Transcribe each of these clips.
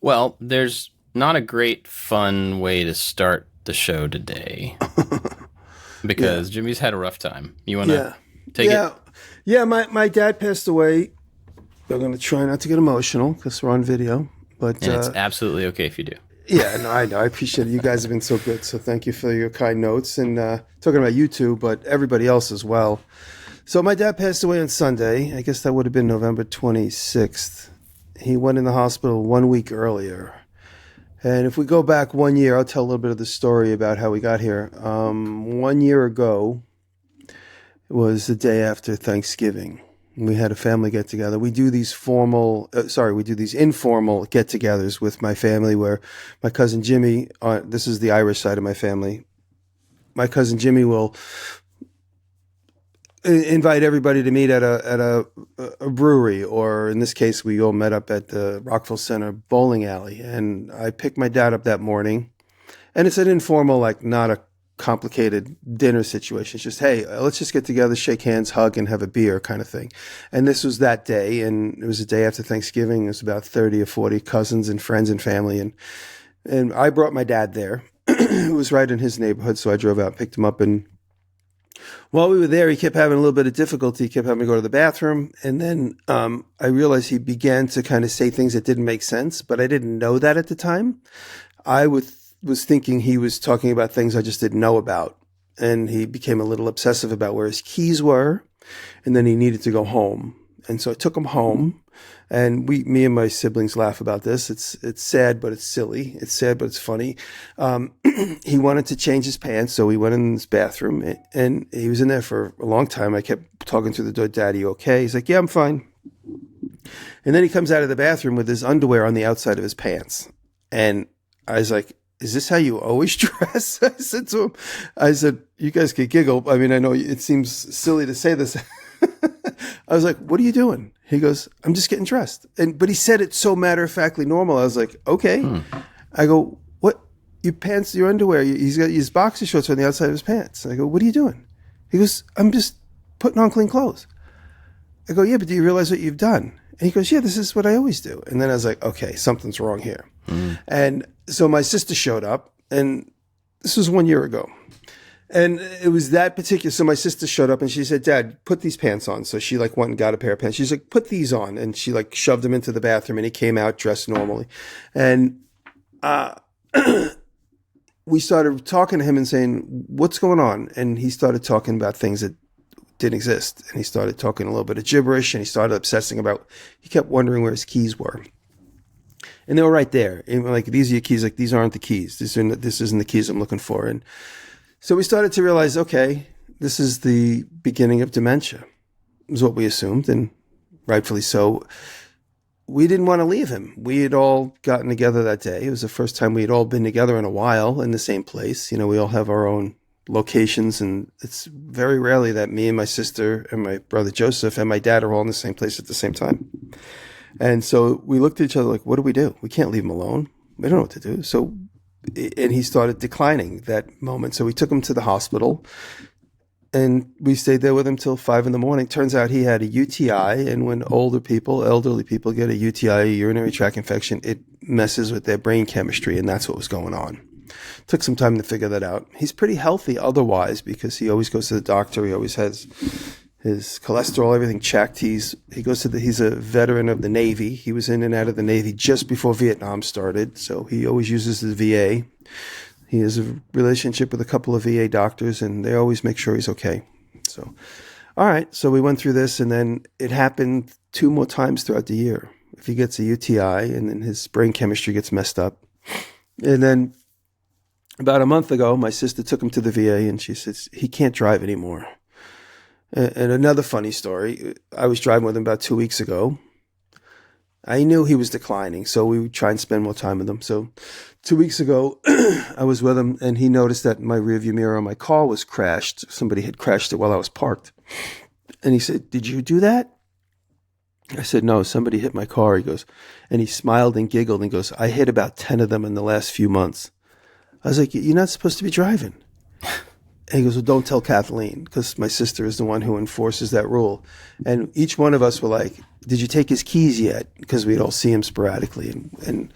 Well, there's not a great fun way to start the show today because Jimmy's had a rough time. You want to take it? Yeah, my dad passed away. I'm going to try not to get emotional because we're on video. But And it's absolutely okay if you do. Yeah, no, I know. I appreciate it. You guys have been so good. So thank you for your kind notes. And talking about you two, but everybody else as well. So my dad passed away on Sunday. I guess that would have been November 26th. He went in the hospital 1 week earlier. And if we go back 1 year, I'll tell a little bit of the story about how we got here. 1 year ago was the day after Thanksgiving. We had a family get together. We do these informal get togethers with my family where my cousin Jimmy, this is the Irish side of my family. My cousin Jimmy will invite everybody to meet at a brewery, or in this case, we all met up at the Rockville Center bowling alley. And I picked my dad up that morning, and it's an informal, like not a complicated dinner situation. It's just, hey, let's just get together, shake hands, hug, and have a beer kind of thing. And this was that day, and it was the day after Thanksgiving. It was about 30 or 40 cousins and friends and family, and I brought my dad there. It was right in his neighborhood, so I drove out and picked him up. And while we were there, he kept having a little bit of difficulty. He kept having to go to the bathroom, and then I realized he began to kind of say things that didn't make sense, but I didn't know that at the time. I was thinking he was talking about things I just didn't know about. And he became a little obsessive about where his keys were. And then he needed to go home. And so I took him home. And me and my siblings laugh about this. It's sad, but it's silly. It's sad, but it's funny. He wanted to change his pants. So we went in his bathroom, and he was in there for a long time. I kept talking through the door, Daddy, you okay? He's like, yeah, I'm fine. And then he comes out of the bathroom with his underwear on the outside of his pants. And I was like, is this how you always dress? I said to him, you guys could giggle. I mean, I know it seems silly to say this. I was like, what are you doing? He goes, I'm just getting dressed. But he said it so matter-of-factly normal. I was like, okay. I go, what? Your pants, your underwear, he's got his boxer shorts on the outside of his pants. I go, what are you doing? He goes, I'm just putting on clean clothes. I go, yeah, but do you realize what you've done? And he goes, yeah, this is what I always do. And then I was like, okay, something's wrong here. And so my sister showed up, and this was 1 year ago. And it was that particular, so my sister showed up and she said, Dad, put these pants on. So she went and got a pair of pants. She's like, put these on. And she shoved them into the bathroom, and he came out dressed normally. And we started talking to him and saying, what's going on? And he started talking about things that didn't exist. And he started talking a little bit of gibberish, and he started obsessing about, he kept wondering where his keys were. And they were right there. And like, these are your keys. Like, these aren't the keys. This isn't the keys I'm looking for. And so we started to realize, okay, this is the beginning of dementia, is what we assumed, and rightfully so. We didn't want to leave him. We had all gotten together that day. It was the first time we had all been together in a while in the same place. You know, we all have our own locations, and it's very rarely that me and my sister and my brother Joseph and my dad are all in the same place at the same time. And so we looked at each other like, what do? We can't leave him alone. We don't know what to do. And he started declining that moment. So we took him to the hospital, and we stayed there with him till 5 a.m. Turns out he had a UTI. And when elderly people get a UTI, a urinary tract infection, it messes with their brain chemistry. And that's what was going on. Took some time to figure that out. He's pretty healthy otherwise, because he always goes to the doctor. He always has his cholesterol, everything checked. He's a veteran of the Navy. He was in and out of the Navy just before Vietnam started. So he always uses the VA. He has a relationship with a couple of VA doctors, and they always make sure he's okay. So, all right. So we went through this, and then it happened 2 more times throughout the year. If he gets a UTI, and then his brain chemistry gets messed up. And then about a month ago, my sister took him to the VA, and she says, he can't drive anymore. And another funny story, I was driving with him about 2 weeks ago. I knew he was declining, so we would try and spend more time with him. So 2 weeks ago, I was with him, and he noticed that my rearview mirror on my car was crashed. Somebody had crashed it while I was parked. And he said, did you do that? I said, no, somebody hit my car. He goes, and he smiled and giggled and goes, I hit about 10 of them in the last few months. I was like, you're not supposed to be driving. And he goes, well, don't tell Kathleen, because my sister is the one who enforces that rule. And each one of us were like, did you take his keys yet? Because we'd all see him sporadically. And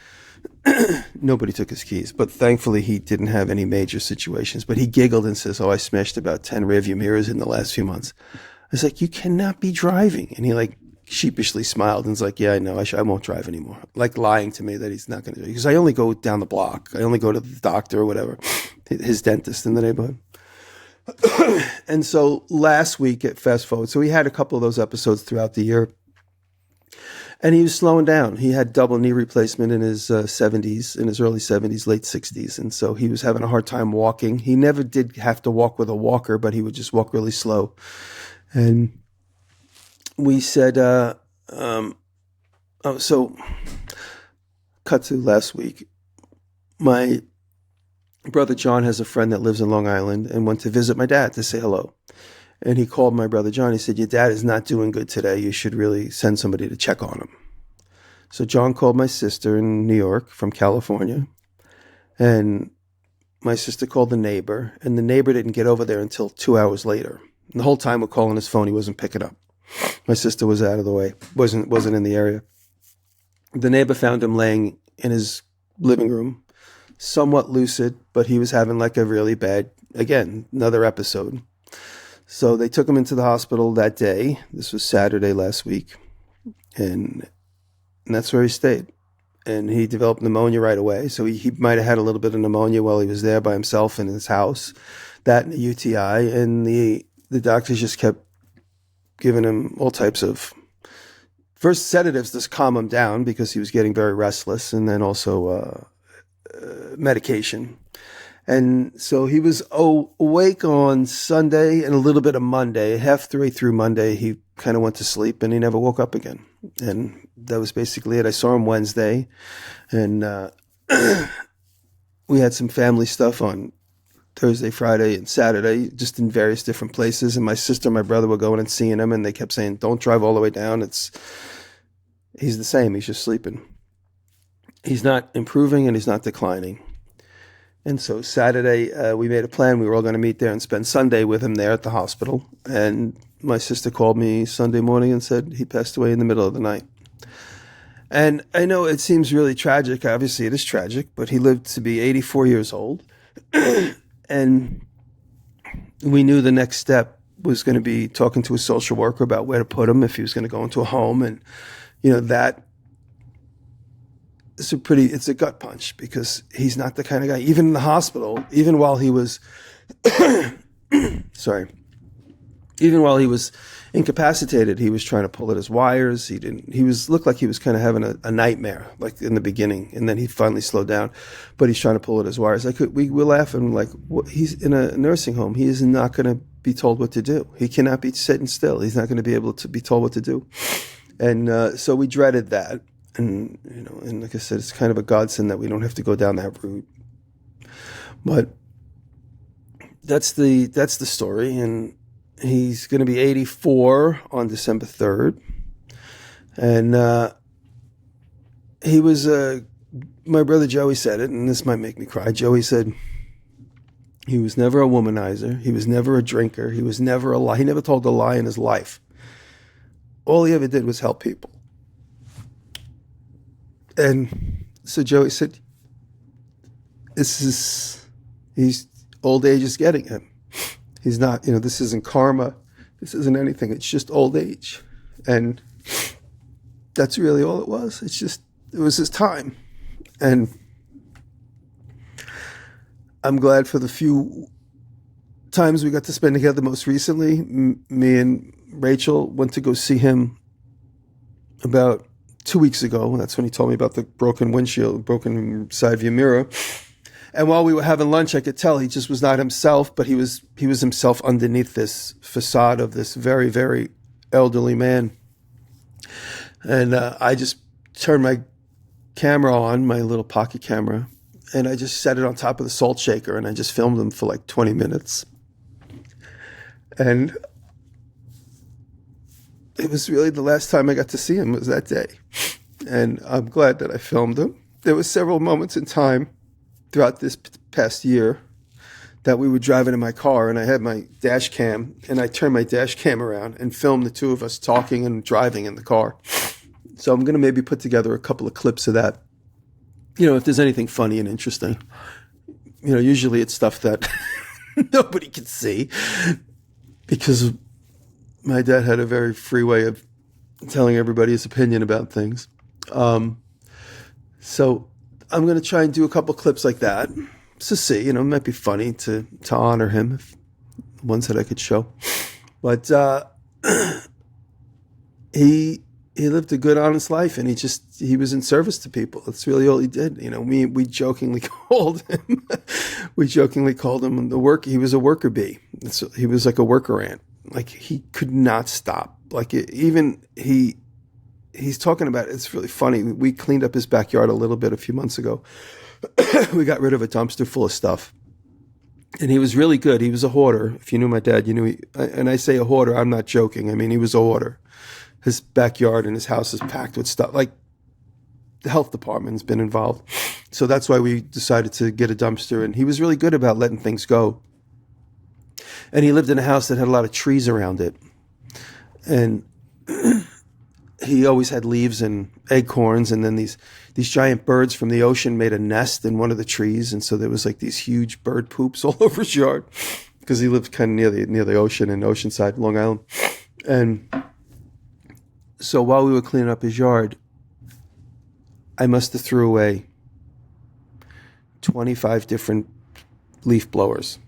nobody took his keys, but thankfully he didn't have any major situations. But he giggled and says, "Oh, I smashed about 10 rearview mirrors in the last few months." I was like, "You cannot be driving." And he like sheepishly smiled and was like, "Yeah, I know. I won't drive anymore." Like lying to me that he's not going to do it. Because I only go down the block. I only go to the doctor or whatever, his dentist in the neighborhood. And so last week at Fast Forward, so he had a couple of those episodes throughout the year. And he was slowing down. He had double knee replacement in his 70s, in his early 70s, late 60s. And so he was having a hard time walking. He never did have to walk with a walker, but he would just walk really slow. And we said, so cut to last week. My brother John has a friend that lives in Long Island and went to visit my dad to say hello. And he called my brother John. He said, "Your dad is not doing good today. You should really send somebody to check on him." So John called my sister in New York from California. And my sister called the neighbor. And the neighbor didn't get over there until 2 hours later. And the whole time we're calling his phone, he wasn't picking up. My sister was out of the way, wasn't in the area. The neighbor found him laying in his living room, somewhat lucid, but he was having like a really bad, again, another episode. So they took him into the hospital that day. This was Saturday last week. And that's where he stayed. And he developed pneumonia right away. So he might have had a little bit of pneumonia while he was there by himself in his house. That and a UTI. And the doctors just kept giving him all types of, first sedatives to calm him down because he was getting very restless. And then also medication. And so he was awake on Sunday and a little bit of Monday. Half the way through Monday, he kind of went to sleep and he never woke up again. And that was basically it. I saw him Wednesday, and we had some family stuff on Thursday, Friday, and Saturday, just in various different places. And my sister and my brother were going and seeing him, and they kept saying, "Don't drive all the way down. He's the same. He's just sleeping. He's not improving and he's not declining." And so Saturday, we made a plan. We were all going to meet there and spend Sunday with him there at the hospital. And my sister called me Sunday morning and said he passed away in the middle of the night. And I know it seems really tragic. Obviously, it is tragic, but he lived to be 84 years old. And we knew the next step was going to be talking to a social worker about where to put him if he was going to go into a home. And, that it's a gut punch because he's not the kind of guy, even in the hospital, even while he was, even while he was incapacitated, he was trying to pull at his wires. Looked like he was kind of having a nightmare, like in the beginning, and then he finally slowed down, but he's trying to pull at his wires. We were laughing, like, he's in a nursing home. He is not going to be told what to do. He cannot be sitting still. He's not going to be able to be told what to do. And so we dreaded that. And, and like I said, it's kind of a godsend that we don't have to go down that route. But that's the story. And he's going to be 84 on December 3rd. And he was, my brother Joey said it, and this might make me cry. Joey said he was never a womanizer. He was never a drinker. He was never a lie. He never told a lie in his life. All he ever did was help people. And so Joey said, old age is getting him. He's not, this isn't karma. This isn't anything. It's just old age. And that's really all it was. It was his time. And I'm glad for the few times we got to spend together most recently. Me and Rachel went to go see him about 2 weeks ago. That's when he told me about the broken windshield, broken side view mirror. And while we were having lunch, I could tell he just was not himself, but he was himself underneath this facade of this very, very elderly man. And I just turned my camera on, my little pocket camera, and I just set it on top of the salt shaker, and I just filmed him for like 20 minutes. And it was really the last time I got to see him was that day. And I'm glad that I filmed him. There were several moments in time throughout this past year that we were driving in my car, and I had my dash cam, and I turned my dash cam around and filmed the two of us talking and driving in the car. So I'm going to maybe put together a couple of clips of that if there's anything funny and interesting, usually it's stuff that nobody can see, because my dad had a very free way of telling everybody his opinion about things. So I'm going to try and do a couple clips like that to see, it might be funny to honor him, if ones that I could show. But he lived a good, honest life, and he was in service to people. That's really all he did. We jokingly called him the worker. He was a worker bee. He was like a worker ant. Like, he could not stop. Like, he's talking about, it's really funny. We cleaned up his backyard a little bit a few months ago. We got rid of a dumpster full of stuff. And he was really good. He was a hoarder. If you knew my dad, you knew and I say a hoarder, I'm not joking. I mean, he was a hoarder. His backyard and his house is packed with stuff. Like, the health department's been involved. So that's why we decided to get a dumpster. And he was really good about letting things go. And he lived in a house that had a lot of trees around it. And he always had leaves and acorns, and then these giant birds from the ocean made a nest in one of the trees, and so there was like these huge bird poops all over his yard, because he lived kind of near the ocean in Oceanside, Long Island. And so while we were cleaning up his yard, I must have threw away 25 different leaf blowers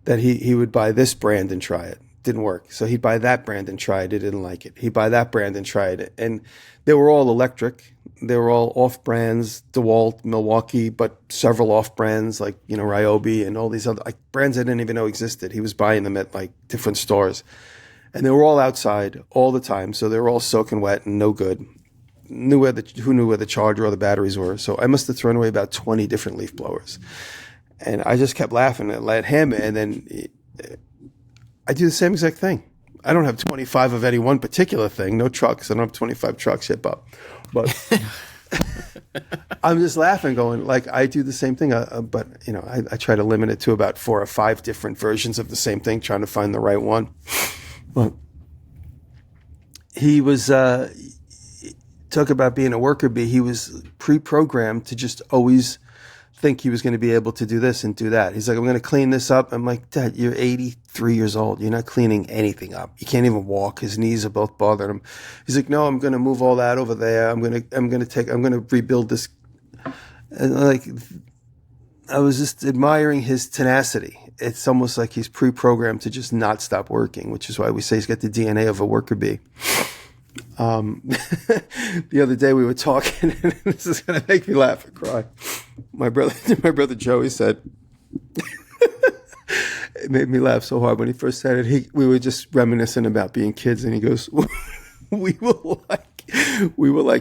that he would buy this brand and try it. Didn't work. So he'd buy that brand and try it. He didn't like it. He'd buy that brand and try it. And they were all electric. They were all off brands, DeWalt, Milwaukee, but several off brands like, Ryobi and all these other brands I didn't even know existed. He was buying them at like different stores. And they were all outside all the time. So they were all soaking wet and no good. Who knew where the charger or the batteries were. So I must have thrown away about 20 different leaf blowers. And I just kept laughing at him. And then I do the same exact thing. I don't have 25 of any one particular thing. No trucks. I don't have 25 trucks yet, but I'm just laughing, going like, I do the same thing. But I try to limit it to about 4 or 5 different versions of the same thing, trying to find the right one. But he was talk about being a worker bee. He was pre-programmed to just always think he was going to be able to do this and do that. He's like, I'm going to clean this up. I'm like, Dad, you're 83 years old. You're not cleaning anything up. You can't even walk. His knees are both bothering him. He's like, no, I'm going to move all that over there. I'm going to rebuild this. And like, I was just admiring his tenacity. It's almost like he's pre-programmed to just not stop working, which is why we say he's got the DNA of a worker bee. The other day we were talking, and this is going to make me laugh and cry. My brother Joey said, it made me laugh so hard when he first said it. We were just reminiscing about being kids, and he goes, we were like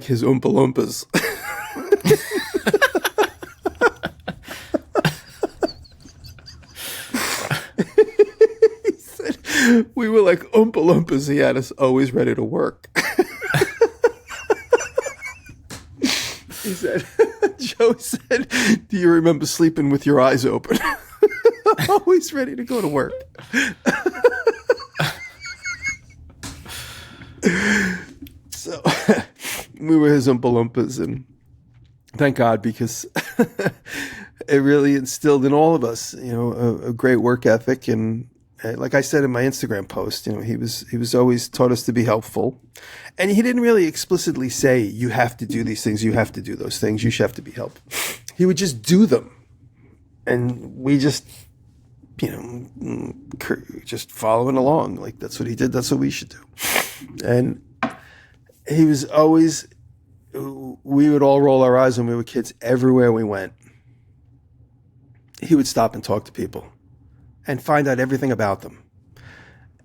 his Oompa Loompas. He said, we were like Oompa Loompas. He had us always ready to work. He said, Joe said, do you remember sleeping with your eyes open? Always ready to go to work. So we were his Oompa Loompas, and thank God, because it really instilled in all of us, a great work ethic. And like I said in my Instagram post, he was always taught us to be helpful. And he didn't really explicitly say, you have to do these things, you have to do those things, you should have to be helpful. He would just do them. And we just, just following along. Like, that's what he did, that's what we should do. And he was always, we would all roll our eyes when we were kids everywhere we went. He would stop and talk to people and find out everything about them.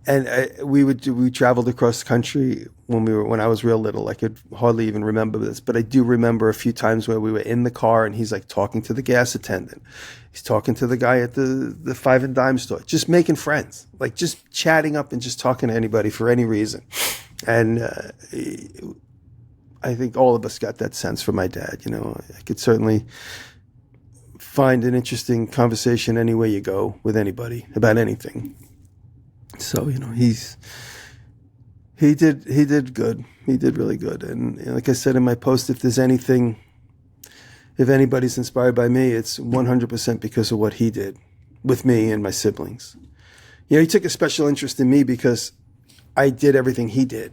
And we traveled across the country when I was real little. I could hardly even remember this, but I do remember a few times where we were in the car and he's like talking to the gas attendant. He's talking to the guy at the 5 and dime store, just making friends, like just chatting up and just talking to anybody for any reason. And I think all of us got that sense from my dad. I could certainly find an interesting conversation anywhere you go with anybody about anything. So, he did good. He did really good. And like I said in my post, if there's anything if anybody's inspired by me, it's 100% because of what he did with me and my siblings. You know, he took a special interest in me because I did everything he did.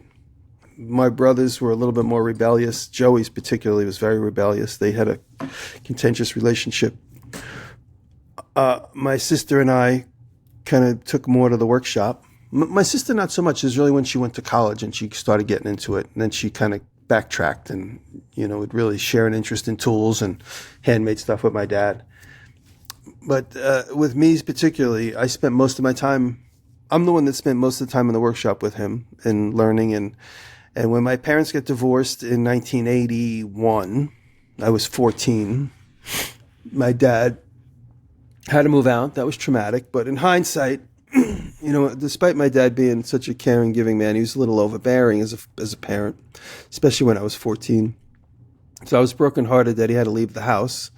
My brothers were a little bit more rebellious. Joey's particularly was very rebellious. They had a contentious relationship. My sister and I kind of took more to the workshop. My sister, not so much. It was really when she went to college and she started getting into it. And then she kind of backtracked and, you know, would really share an interest in tools and handmade stuff with my dad. But with me particularly, I spent most of my time, I'm the one that spent most of the time in the workshop with him and learning. And when my parents got divorced in 1981, I was 14. My dad had to move out. That was traumatic. But in hindsight, you know, despite my dad being such a caring, giving man, he was a little overbearing as a parent, especially when I was 14. So I was brokenhearted that he had to leave the house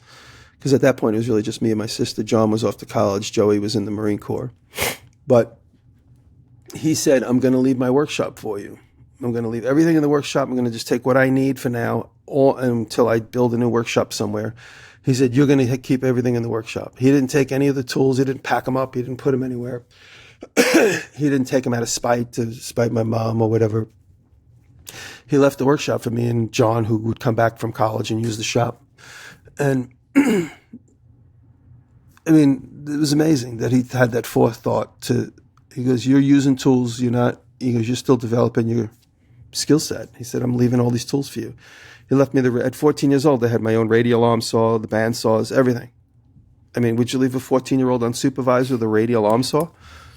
because at that point it was really just me and my sister. John was off to college. Joey was in the Marine Corps. But he said, I'm going to leave my workshop for you. I'm going to leave everything in the workshop. I'm going to just take what I need for now until I build a new workshop somewhere. He said, you're going to keep everything in the workshop. He didn't take any of the tools. He didn't pack them up. He didn't put them anywhere. He didn't take them out of spite to spite my mom or whatever. He left the workshop for me and John, who would come back from college and use the shop. And I mean, it was amazing that he had that forethought he goes, you're using tools. You're still developing your skill set. He said, I'm leaving all these tools for you. He left me at 14 years old. I had my own radial arm saw, the band saws, everything. I mean, would you leave a 14-year-old unsupervised with a radial arm saw?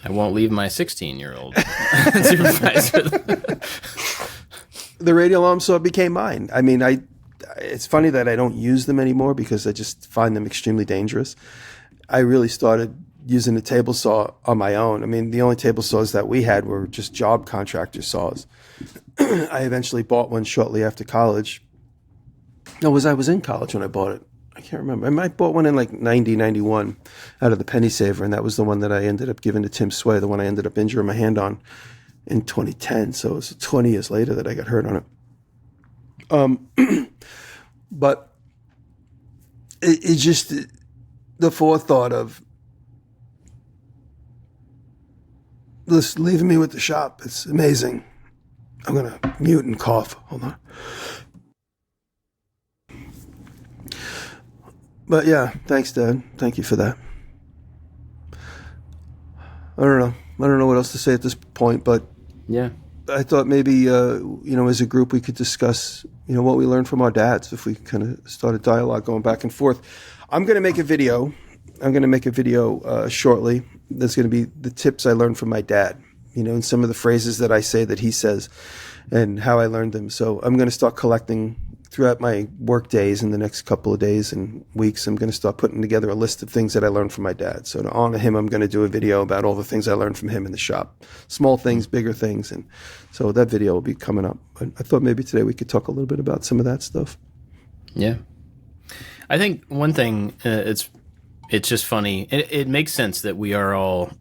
I won't leave my 16-year-old unsupervised. The radial arm saw became mine. I mean, it's funny that I don't use them anymore because I just find them extremely dangerous. I really started using the table saw on my own. I mean, the only table saws that we had were just job contractor saws. I eventually bought one shortly after college. No, I was in college when I bought it. I can't remember. I bought one in like 90, 91 out of the penny saver, and that was the one that I ended up giving to Tim Sway, the one I ended up injuring my hand on in 2010. So it was 20 years later that I got hurt on it. But it just, the forethought of just leaving me with the shop, it's amazing. I'm going to mute and cough. Hold on. But yeah, thanks, Dad. Thank you for that. I don't know what else to say at this point, but yeah, I thought maybe, as a group we could discuss, what we learned from our dads if we kind of start a dialogue going back and forth. I'm going to make a video. Shortly. That's going to be the tips I learned from my dad, and some of the phrases that I say that he says and how I learned them. So I'm going to start collecting throughout my work days in the next couple of days and weeks. I'm going to start putting together a list of things that I learned from my dad. So to honor him, I'm going to do a video about all the things I learned from him in the shop. Small things, bigger things. And so that video will be coming up. But I thought maybe today we could talk a little bit about some of that stuff. Yeah. I think one thing, it's just funny. It makes sense that we are all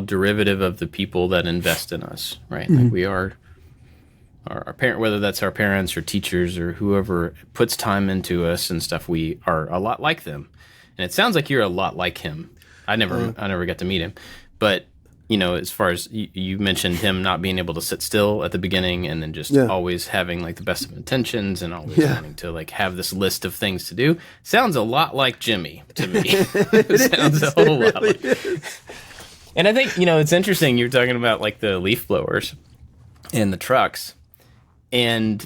derivative of the people that invest in us, right? Mm-hmm. Like we are our parent, whether that's our parents or teachers or whoever puts time into us and stuff. We are a lot like them, and it sounds like you're a lot like him. I never got to meet him, but as far as you mentioned him not being able to sit still at the beginning, and then just always having like the best of intentions and always wanting to like have this list of things to do. Sounds a lot like Jimmy to me. It sounds a whole lot like. And I think it's interesting. You're talking about like the leaf blowers and the trucks, and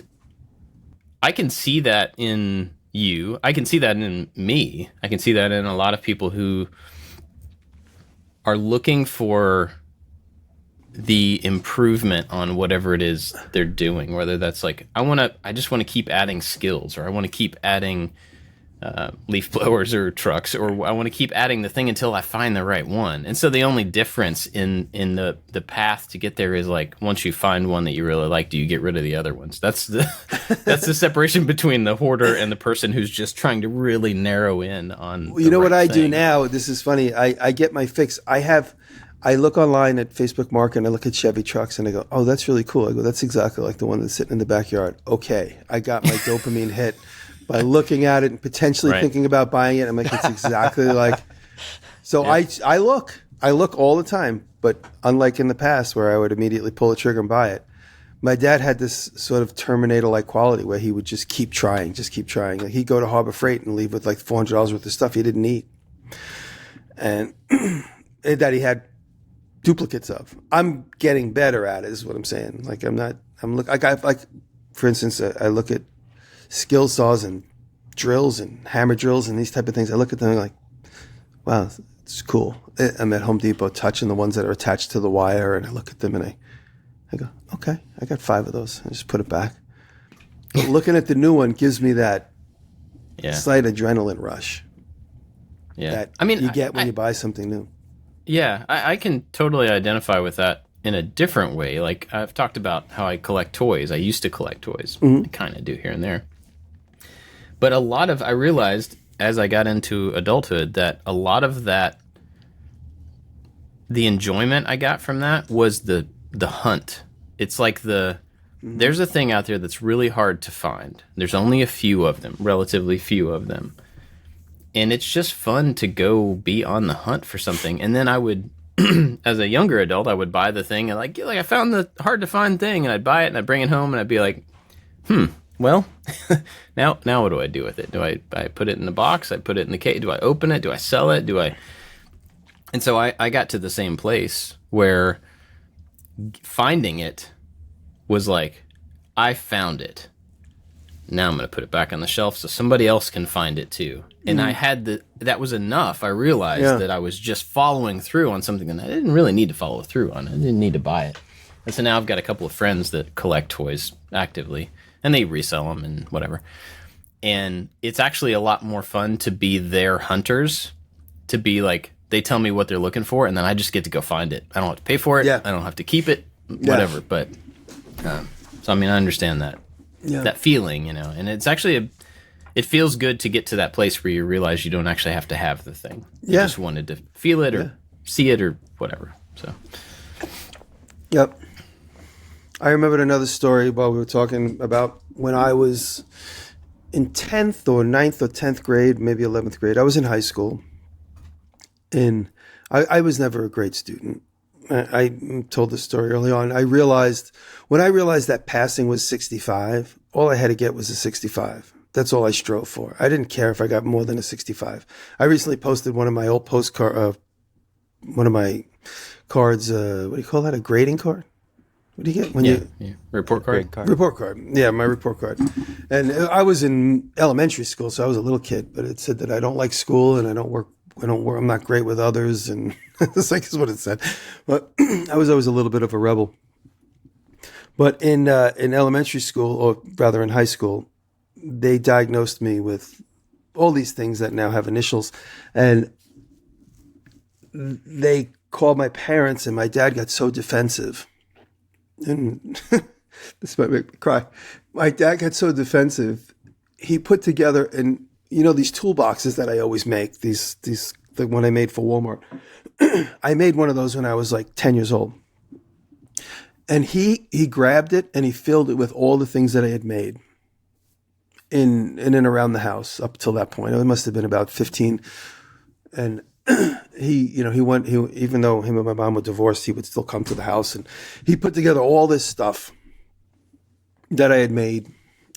I can see that in you. I can see that in me. I can see that in a lot of people who are looking for the improvement on whatever it is they're doing, whether that's like, I just want to keep adding skills, or I want to keep adding leaf blowers or trucks, or I want to keep adding the thing until I find the right one. And so the only difference in the path to get there is like, once you find one that you really like, do you get rid of the other ones? That's the separation between the hoarder and the person who's just trying to really narrow in on. Well, what I do now, this is funny. I get my fix. I look online at Facebook Market and I look at Chevy trucks and I go, oh, that's really cool. I go, that's exactly like the one that's sitting in the backyard. Okay, I got my dopamine hit by looking at it and potentially Right. thinking about buying it. I'm like, it's exactly like. So I look all the time, but unlike in the past where I would immediately pull the trigger and buy it, my dad had this sort of Terminator-like quality where he would just keep trying. Like he'd go to Harbor Freight and leave with like $400 worth of stuff he didn't need, and that he had duplicates of. I'm getting better at it, is what I'm saying. Like for instance, I look at skill saws and drills and hammer drills and these type of things. I look at them and I'm like, wow, it's cool. I'm at Home Depot touching the ones that are attached to the wire, and I look at them and I go, okay, I got 5 of those. I just put it back. But looking at the new one gives me that slight adrenaline rush. Yeah. That you get when you buy something new. Yeah, I can totally identify with that in a different way. Like I've talked about how I collect toys. I used to collect toys. I kind of do here and there. But I realized as I got into adulthood that a lot of that, the enjoyment I got from that was the hunt. It's like there's a thing out there that's really hard to find. There's only a few of them, relatively few of them. And it's just fun to go be on the hunt for something. And then I would, as a younger adult, I would buy the thing and like I found the hard to find thing, and I'd buy it and I'd bring it home and I'd be like, well, now what do I do with it? Do I put it in the box? I put it in the case. Do I open it? Do I sell it? And so I got to the same place where finding it was like, I found it. Now I'm going to put it back on the shelf so somebody else can find it too. And I had that was enough. I realized that I was just following through on something that I didn't really need to follow through on. I didn't need to buy it. And so now I've got a couple of friends that collect toys actively, and they resell them and whatever. And it's actually a lot more fun to be their hunters, to be like, they tell me what they're looking for, and then I just get to go find it. I don't have to pay for it. Yeah. I don't have to keep it, whatever. But so I mean, I understand that feeling, and it's actually it feels good to get to that place where you realize you don't actually have to have the thing. You just wanted to feel it or see it or whatever. So, yep. I remembered another story while we were talking about when I was in 10th or 9th or 10th grade, maybe 11th grade. I was in high school, and I was never a great student. I told this story early on. When I realized that passing was 65, all I had to get was a 65. That's all I strove for. I didn't care if I got more than a 65. I recently posted one of my old one of my cards. What do you call that? A grading card? What do you get when you report card? Report card. Yeah, my report card. And I was in elementary school, so I was a little kid. But it said that I don't like school and I don't work. I'm not great with others, and it's like, this is what it said. But I was always a little bit of a rebel. But in elementary school, or rather in high school, they diagnosed me with all these things that now have initials, and they called my parents, and my dad got so defensive. And this might make me cry. My dad got so defensive, he put together these toolboxes that I always make, the one I made for Walmart. I made one of those when I was like 10 years old. And he grabbed it and he filled it with all the things that I had made in and around the house up till that point. It must have been about 15. And even though him and my mom were divorced, he would still come to the house, and he put together all this stuff that I had made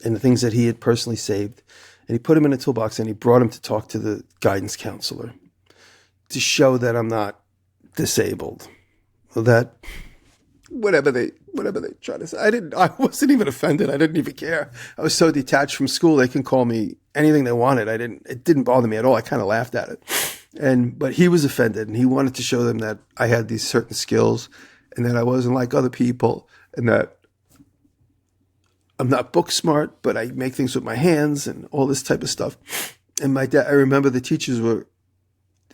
and the things that he had personally saved. And he put them in a toolbox, and he brought him to talk to the guidance counselor to show that I'm not disabled. That whatever they try to say, I wasn't even offended. I didn't even care. I was so detached from school. They can call me anything they wanted. It didn't bother me at all. I kind of laughed at it. But he was offended, and he wanted to show them that I had these certain skills and that I wasn't like other people, and that I'm not book smart, but I make things with my hands and all this type of stuff. And my dad, I remember the teachers were,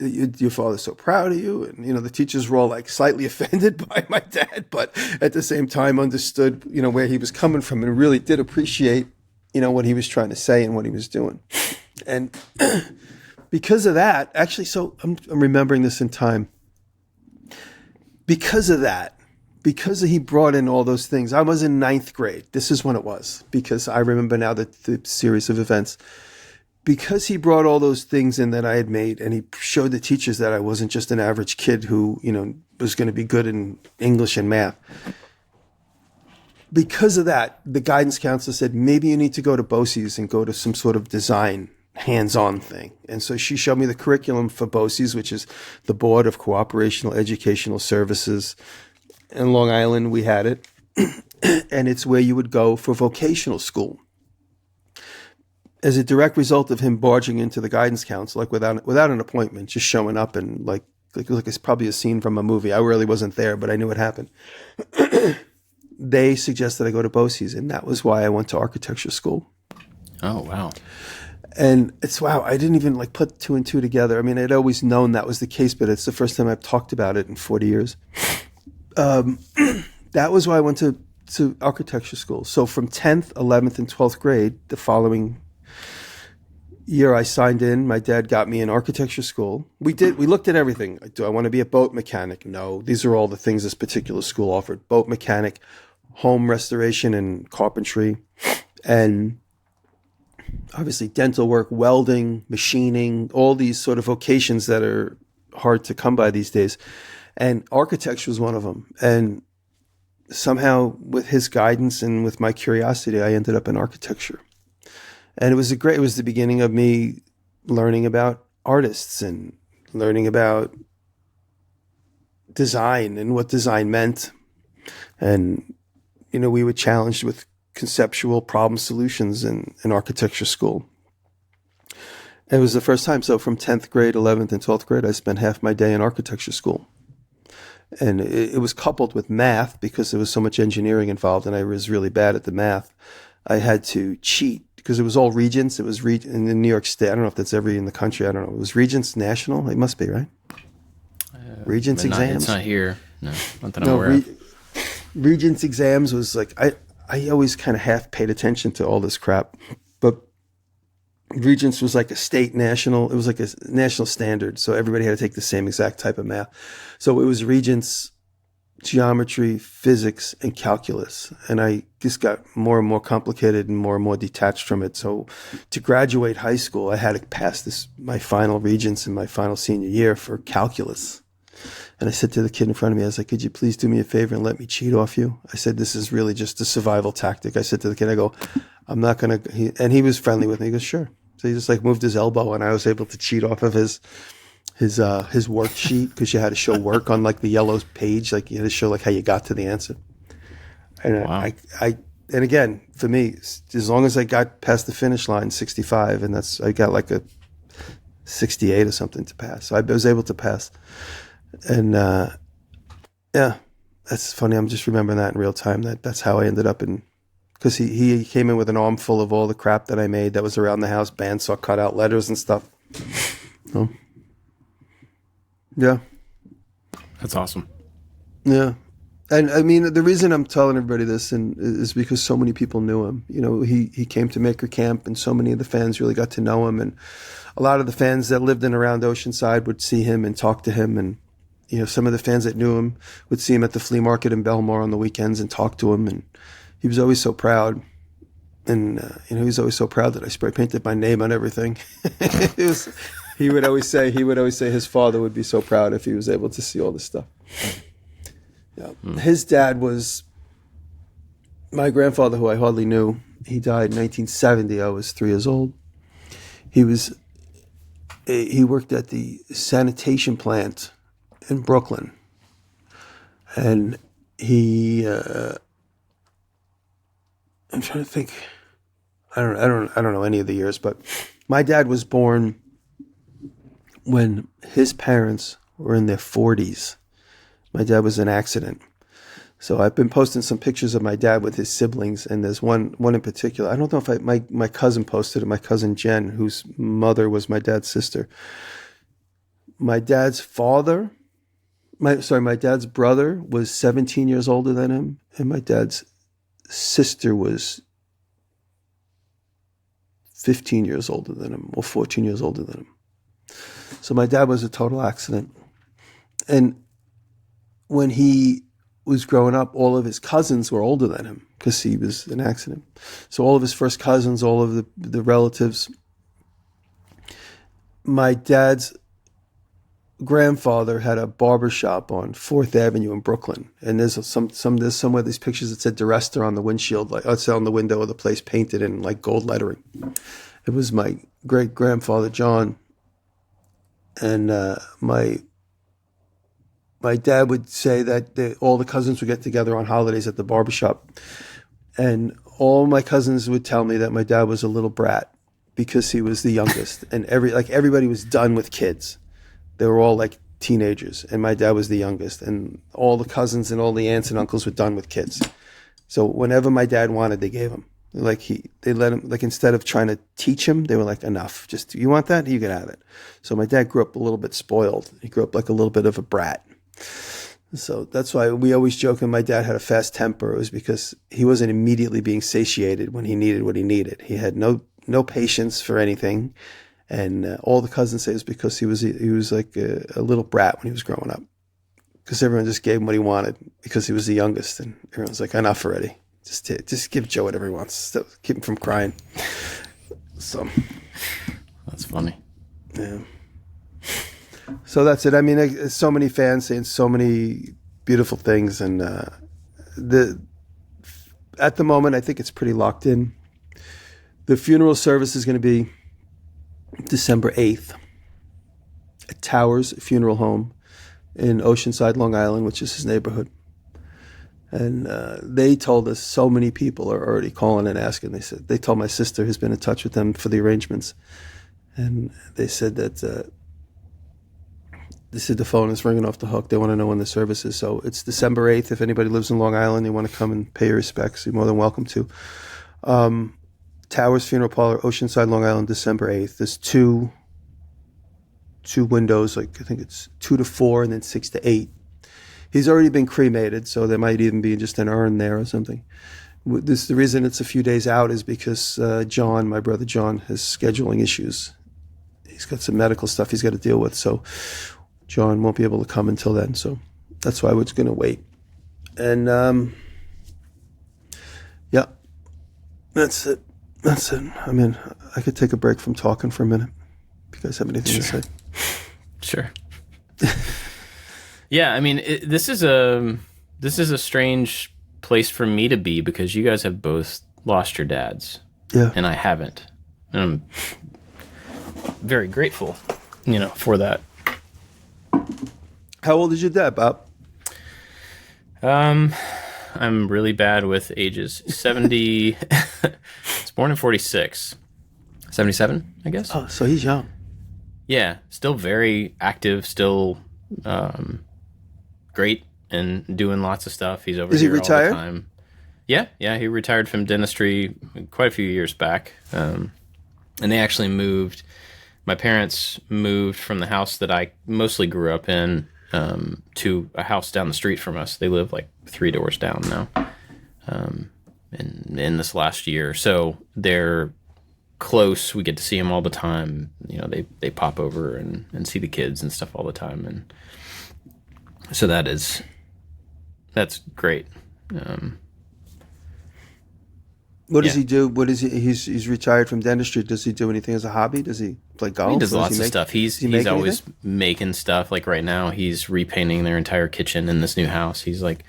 your father's so proud of you. And, the teachers were all like slightly offended by my dad, but at the same time understood, where he was coming from, and really did appreciate, what he was trying to say and what he was doing. And because of that, actually, so I'm remembering this in time. Because of that, because he brought in all those things. I was in ninth grade. This is when it was, because I remember now the series of events. Because he brought all those things in that I had made, and he showed the teachers that I wasn't just an average kid who, was going to be good in English and math. Because of that, the guidance counselor said, maybe you need to go to BOCES and go to some sort of design hands-on thing. And so she showed me the curriculum for BOCES, which is the Board of Cooperational Educational Services. In Long Island, we had it. And it's where you would go for vocational school. As a direct result of him barging into the guidance council, like without an appointment, just showing up and like it's probably a scene from a movie. I really wasn't there, but I knew it happened. They suggested I go to BOCES, and that was why I went to architecture school. Oh, wow. And I didn't even like put two and two together. I mean, I'd always known that was the case, but it's the first time I've talked about it in 40 years. That was why I went to architecture school. So from 10th, 11th, and 12th grade, the following year I signed in, my dad got me in architecture school. We looked at everything. Do I want to be a boat mechanic? No. These are all the things this particular school offered. Boat mechanic, home restoration and carpentry, and obviously dental work, welding, machining, all these sort of vocations that are hard to come by these days. And architecture was one of them. And somehow with his guidance and with my curiosity, I ended up in architecture. And it was the beginning of me learning about artists and learning about design and what design meant. And, we were challenged with conceptual problem solutions in architecture school. It was the first time. So from 10th grade, 11th, and 12th grade, I spent half my day in architecture school. And it was coupled with math because there was so much engineering involved, and I was really bad at the math. I had to cheat because it was all Regents. It was in New York State. I don't know if that's every in the country. I don't know. It was Regents National. It must be, right? Regents exams. It's not here. No, not that I'm aware of. Regents exams was like, I always kind of half paid attention to all this crap. But Regents was like a state national. It was like a national standard. So everybody had to take the same exact type of math. So it was Regents, geometry, physics, and calculus. And I just got more and more complicated and more detached from it. So to graduate high school, I had to pass my final Regents in my final senior year for calculus. And I said to the kid in front of me, I was like, could you please do me a favor and let me cheat off you? I said, this is really just a survival tactic. I said to the kid, I go, I'm not going to, and he was friendly with me. He goes, sure. So he just like moved his elbow, and I was able to cheat off of his worksheet, because you had to show work on like the yellow page. Like you had to show like how you got to the answer. And wow. And again, for me, as long as I got past the finish line, 65, and I got like a 68 or something to pass. So I was able to pass. And yeah, that's funny. I'm just remembering that in real time. That's how I ended up in, because he came in with an armful of all the crap that I made that was around the house, bandsaw cutout letters and stuff. So, yeah. That's awesome. Yeah. And I mean, the reason I'm telling everybody this is because so many people knew him. He came to Maker Camp, and so many of the fans really got to know him. And a lot of the fans that lived in around Oceanside would see him and talk to him. And, some of the fans that knew him would see him at the flea market in Belmore on the weekends and talk to him. And he was always so proud. And, he was always so proud that I spray painted my name on everything. He would always say his father would be so proud if he was able to see all this stuff. Yeah. His dad was my grandfather, who I hardly knew. He died in 1970. I was 3 years old. He worked at the sanitation plant in Brooklyn, and I'm trying to think. I don't know any of the years, but my dad was born when his parents were in their 40s. My dad was in an accident. So I've been posting some pictures of my dad with his siblings, and there's one in particular. I don't know if my cousin posted it, my cousin Jen, whose mother was my dad's sister. My dad's brother was 17 years older than him, and my dad's sister was 15 years older than him, or 14 years older than him. So my dad was a total accident. And when he was growing up, all of his cousins were older than him because he was in an accident. So all of his first cousins, all of the relatives. My dad's grandfather had a barber shop on 4th Avenue in Brooklyn, and there's somewhere these pictures that said Diresta on the windshield, like outside on the window of the place, painted in like gold lettering. It was my great grandfather John, and my dad would say that all the cousins would get together on holidays at the barbershop, and all my cousins would tell me that my dad was a little brat because he was the youngest, and everybody was done with kids. They were all like teenagers, and my dad was the youngest, and all the cousins and all the aunts and uncles were done with kids. So whenever my dad wanted, they gave him. They let him, like, instead of trying to teach him, they were like, enough. Just, you want that? You can have it. So my dad grew up a little bit spoiled. He grew up like a little bit of a brat. So that's why we always joke that my dad had a fast temper. It was because he wasn't immediately being satiated when he needed what he needed. He had no patience for anything. And all the cousins say it's because he was like a little brat when he was growing up, because everyone just gave him what he wanted because he was the youngest, and everyone's like, enough already. Just give Joe whatever he wants. Keep him from crying. So that's funny. Yeah. So that's it. I mean, so many fans saying so many beautiful things, and at the moment, I think it's pretty locked in. The funeral service is going to be December 8th at Towers Funeral Home in Oceanside, Long Island, which is his neighborhood. And they told us so many people are already calling and asking. They told my sister who's been in touch with them for the arrangements. And they said that the phone is ringing off the hook. They want to know when the service is. So it's December 8th. If anybody lives in Long Island, you want to come and pay your respects, you're more than welcome to. Towers Funeral Parlor, Oceanside, Long Island, December 8th. There's two windows, like I think it's 2 to 4 and then 6 to 8. He's already been cremated, so there might even be just an urn there or something. The reason it's a few days out is because John, my brother John, has scheduling issues. He's got some medical stuff he's got to deal with, so John won't be able to come until then. So that's why we're going to wait. And yeah, that's it. That's it. I mean, I could take a break from talking for a minute. If you guys have anything to say. Sure. Yeah, I mean, this is a strange place for me to be because you guys have both lost your dads. Yeah. And I haven't. And I'm very grateful, for that. How old is your dad, Bob? I'm really bad with ages. 70. It's born in 46. 77, I guess. Oh, so he's young. Yeah, still very active, still great and doing lots of stuff. He's over here all the time. Yeah, he retired from dentistry quite a few years back. And they actually moved. My parents moved from the house that I mostly grew up in to a house down the street from us. They live like 3 doors down now. In this last year, so they're close. We get to see them all the time. They pop over and see the kids and stuff all the time, and so that's great. What does he do? What is he? He's retired from dentistry. Does he do anything as a hobby? Does he play golf? He does lots of stuff. He's always making stuff. Like right now, he's repainting their entire kitchen in this new house. He's like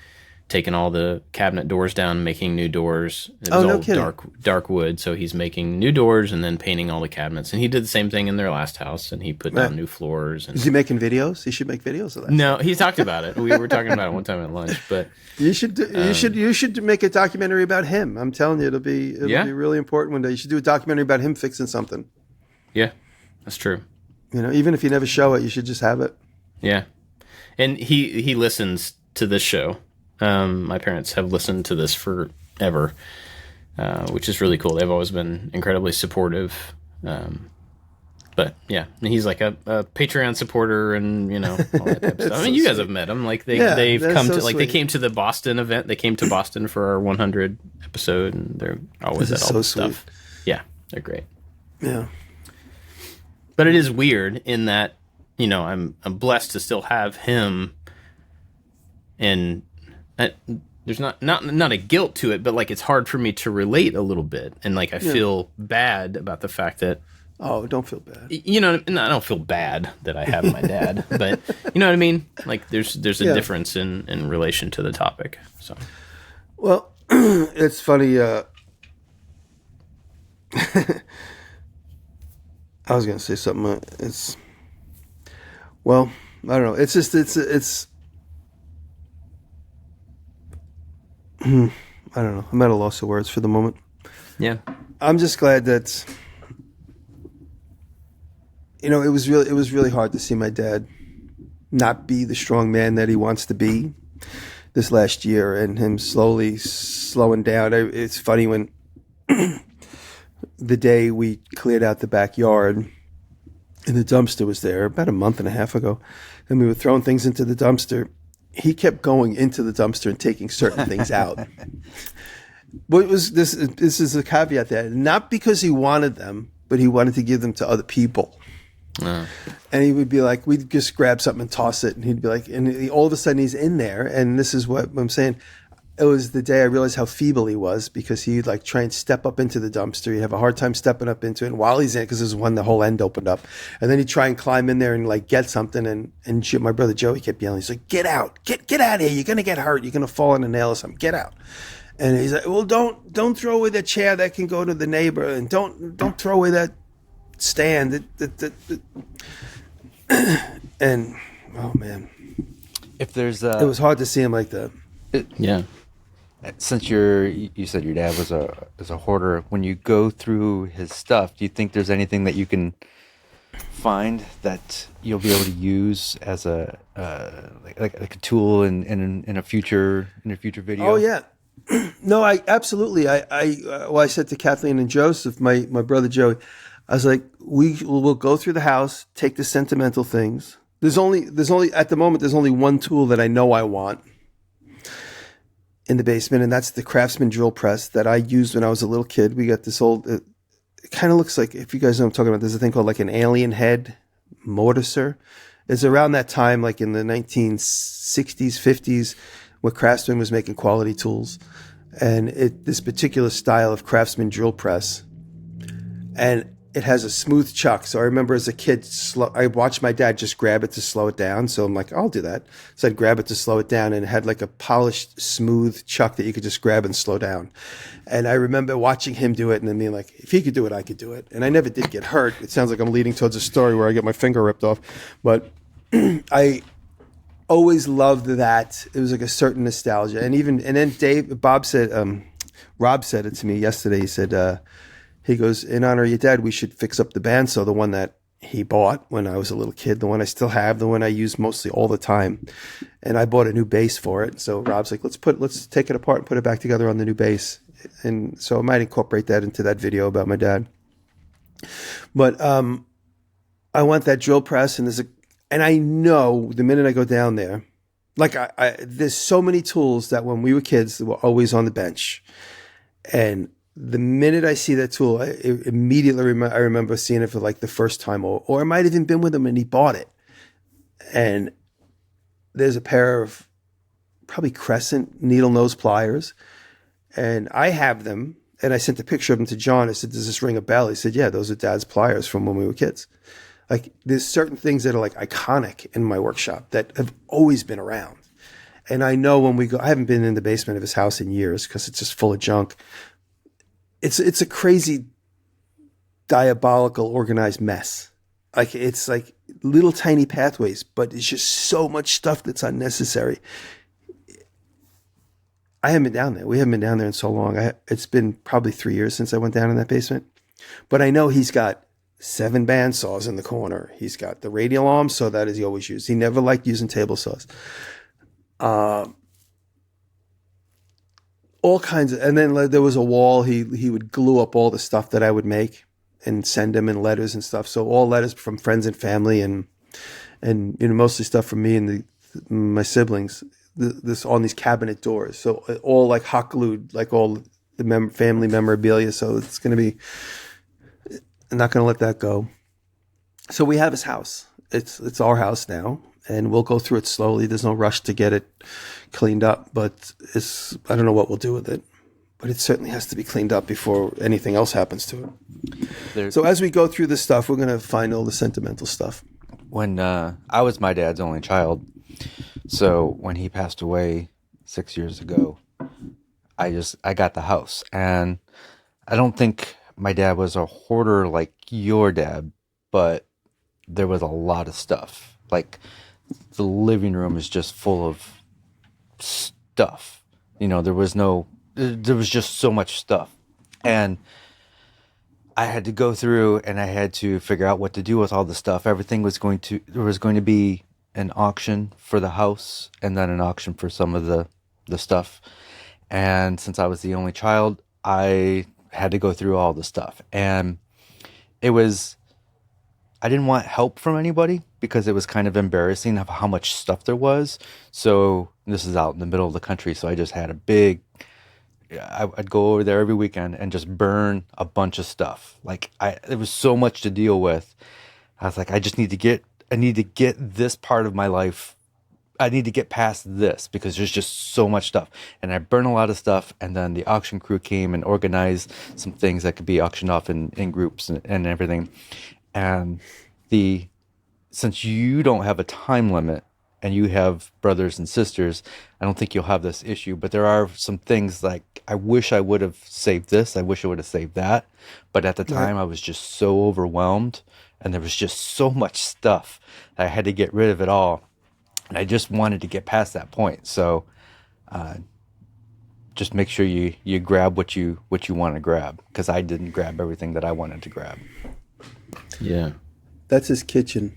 taking all the cabinet doors down, making new doors. It was all kidding. dark wood, so he's making new doors and then painting all the cabinets. And he did the same thing in their last house, and he put down new floors. And is he making videos? He should make videos of that. No, he talked about it. We were talking about it one time at lunch, but you should make a documentary about him. I'm telling you, it'll be really important one day. You should do a documentary about him fixing something. Yeah, that's true. Even if you never show it, you should just have it. Yeah, and he listens to this show. My parents have listened to this forever, which is really cool. They've always been incredibly supportive. But yeah, he's like a Patreon supporter and, all that type of stuff. I mean, you guys have met him. Like they've come to, like, they came to the Boston event. They came to Boston for our 100 episode, and they're always at all this stuff. Yeah, they're great. Yeah. But it is weird in that, I'm blessed to still have him and there's not a guilt to it, but like it's hard for me to relate a little bit, and like I feel bad about the fact that Oh, don't feel bad. you know, and I don't feel bad that I have my dad, but you know what I mean. Like there's a difference in relation to the topic. So, well, it's funny. I was gonna say something. Well, I don't know. It's just I don't know. I'm at a loss of words for the moment. yeah. I'm just glad that it was really hard to see my dad not be the strong man that he wants to be this last year, and him slowly slowing down. It's funny when the day we cleared out the backyard and the dumpster was there about a month and a half ago, and we were throwing things into the dumpster. He kept going into the dumpster and taking certain things out. But this is a caveat there. Not because he wanted them, but he wanted to give them to other people. And he would be like, we'd just grab something and toss it. And he'd be like, and all of a sudden he's in there. And this is what I'm saying. It was the day I realized how feeble he was, because he'd like try and step up into the dumpster. He'd have a hard time stepping up into it. And while he's in it, because this is when the whole end opened up. And then he'd try and climb in there and like get something. And my brother Joey kept yelling. He's like, get out, get out of here. You're going to get hurt. You're going to fall on a nail or something. Get out. And he's like, well, don't throw away the chair that can go to the neighbor. And don't throw away that stand. And oh man, if there's it was hard to see him like that. Yeah. Since you said your dad was a hoarder, when you go through his stuff, do you think there's anything that you can find that you'll be able to use as a like a tool in a future video? Oh yeah. No, I absolutely. I said to Kathleen and Joseph, my brother Joey, I was like, we'll go through the house, take the sentimental things. There's only at the moment there's only one tool that I know I want in the basement, and that's the Craftsman drill press that I used when I was a little kid. We got this old, it kind of looks like, if you guys know what I'm talking about, there's a thing called like an alien head mortiser. It's around that time, like in the 1960s, 50s, where Craftsman was making quality tools. And this particular style of Craftsman drill press, and it has a smooth chuck. So I remember as a kid, I watched my dad just grab it to slow it down. So I'm like, I'll do that. So I'd grab it to slow it down, and it had like a polished, smooth chuck that you could just grab and slow down. And I remember watching him do it and then being like, if he could do it, I could do it. And I never did get hurt. It sounds like I'm leading towards a story where I get my finger ripped off. But I always loved that. It was like a certain nostalgia. And then Rob said it to me yesterday. He said, he goes, in honor of your dad, we should fix up the bandsaw, the one that he bought when I was a little kid, the one I still have, the one I use mostly all the time. And I bought a new base for it. So Rob's like, let's take it apart and put it back together on the new base. And so I might incorporate that into that video about my dad. But I want that drill press, and I know the minute I go down there, like there's so many tools that when we were kids that were always on the bench. And the minute I see that tool, I remember seeing it for like the first time, or I might have even been with him and he bought it. And there's a pair of probably Crescent needle nose pliers, and I have them. And I sent a picture of them to John. I said, does this ring a bell? He said, yeah, those are Dad's pliers from when we were kids. Like there's certain things that are like iconic in my workshop that have always been around. And I know when we go, I haven't been in the basement of his house in years because it's just full of junk. It's a crazy, diabolical, organized mess. Like it's like little tiny pathways, but it's just so much stuff that's unnecessary. I haven't been down there. We haven't been down there in so long. It's been probably 3 years since I went down in that basement. But I know he's got 7 bandsaws in the corner. He's got the radial arm saw that he always used. He never liked using table saws. All kinds of, and then there was a wall. He would glue up all the stuff that I would make and send him in letters and stuff. So all letters from friends and family, and mostly stuff from me and my siblings. This on these cabinet doors. So all like hot glued, like all the family memorabilia. So it's going to be. I'm not going to let that go. So we have his house. It's our house now, and we'll go through it slowly. There's no rush to get it cleaned up, but I don't know what we'll do with it. But it certainly has to be cleaned up before anything else happens to it. So as we go through this stuff, we're going to find all the sentimental stuff. When I was my dad's only child, so when he passed away 6 years ago, I got the house. And I don't think my dad was a hoarder like your dad, but there was a lot of stuff. Like the living room is just full of stuff. There was just so much stuff. And I had to go through and I had to figure out what to do with all the stuff. There was going to be an auction for the house and then an auction for some of the stuff. And since I was the only child, I had to go through all the stuff. And I didn't want help from anybody because it was kind of embarrassing of how much stuff there was. So this is out in the middle of the country. So I just had I'd go over there every weekend and just burn a bunch of stuff. It was so much to deal with. I was like, I need to get this part of my life. I need to get past this because there's just so much stuff. And I burned a lot of stuff. And then the auction crew came and organized some things that could be auctioned off in groups and everything. And since you don't have a time limit and you have brothers and sisters, I don't think you'll have this issue. But there are some things like, I wish I would have saved this. I wish I would have saved that. But at the time, I was just so overwhelmed. And there was just so much stuff that I had to get rid of it all. And I just wanted to get past that point. So just make sure you grab what you want to grab. Because I didn't grab everything that I wanted to grab. Yeah. That's his kitchen.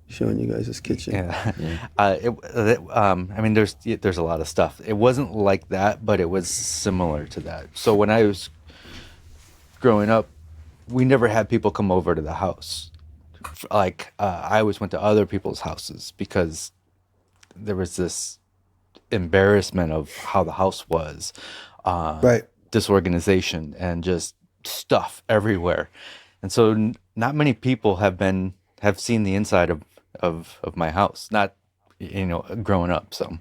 Showing you guys his kitchen. Yeah. I mean, there's a lot of stuff. It wasn't like that, but it was similar to that. So when I was growing up, we never had people come over to the house. I always went to other people's houses because there was this embarrassment of how the house was. Right. Disorganization and just stuff everywhere. And so not many people have seen the inside of my house, not, growing up. So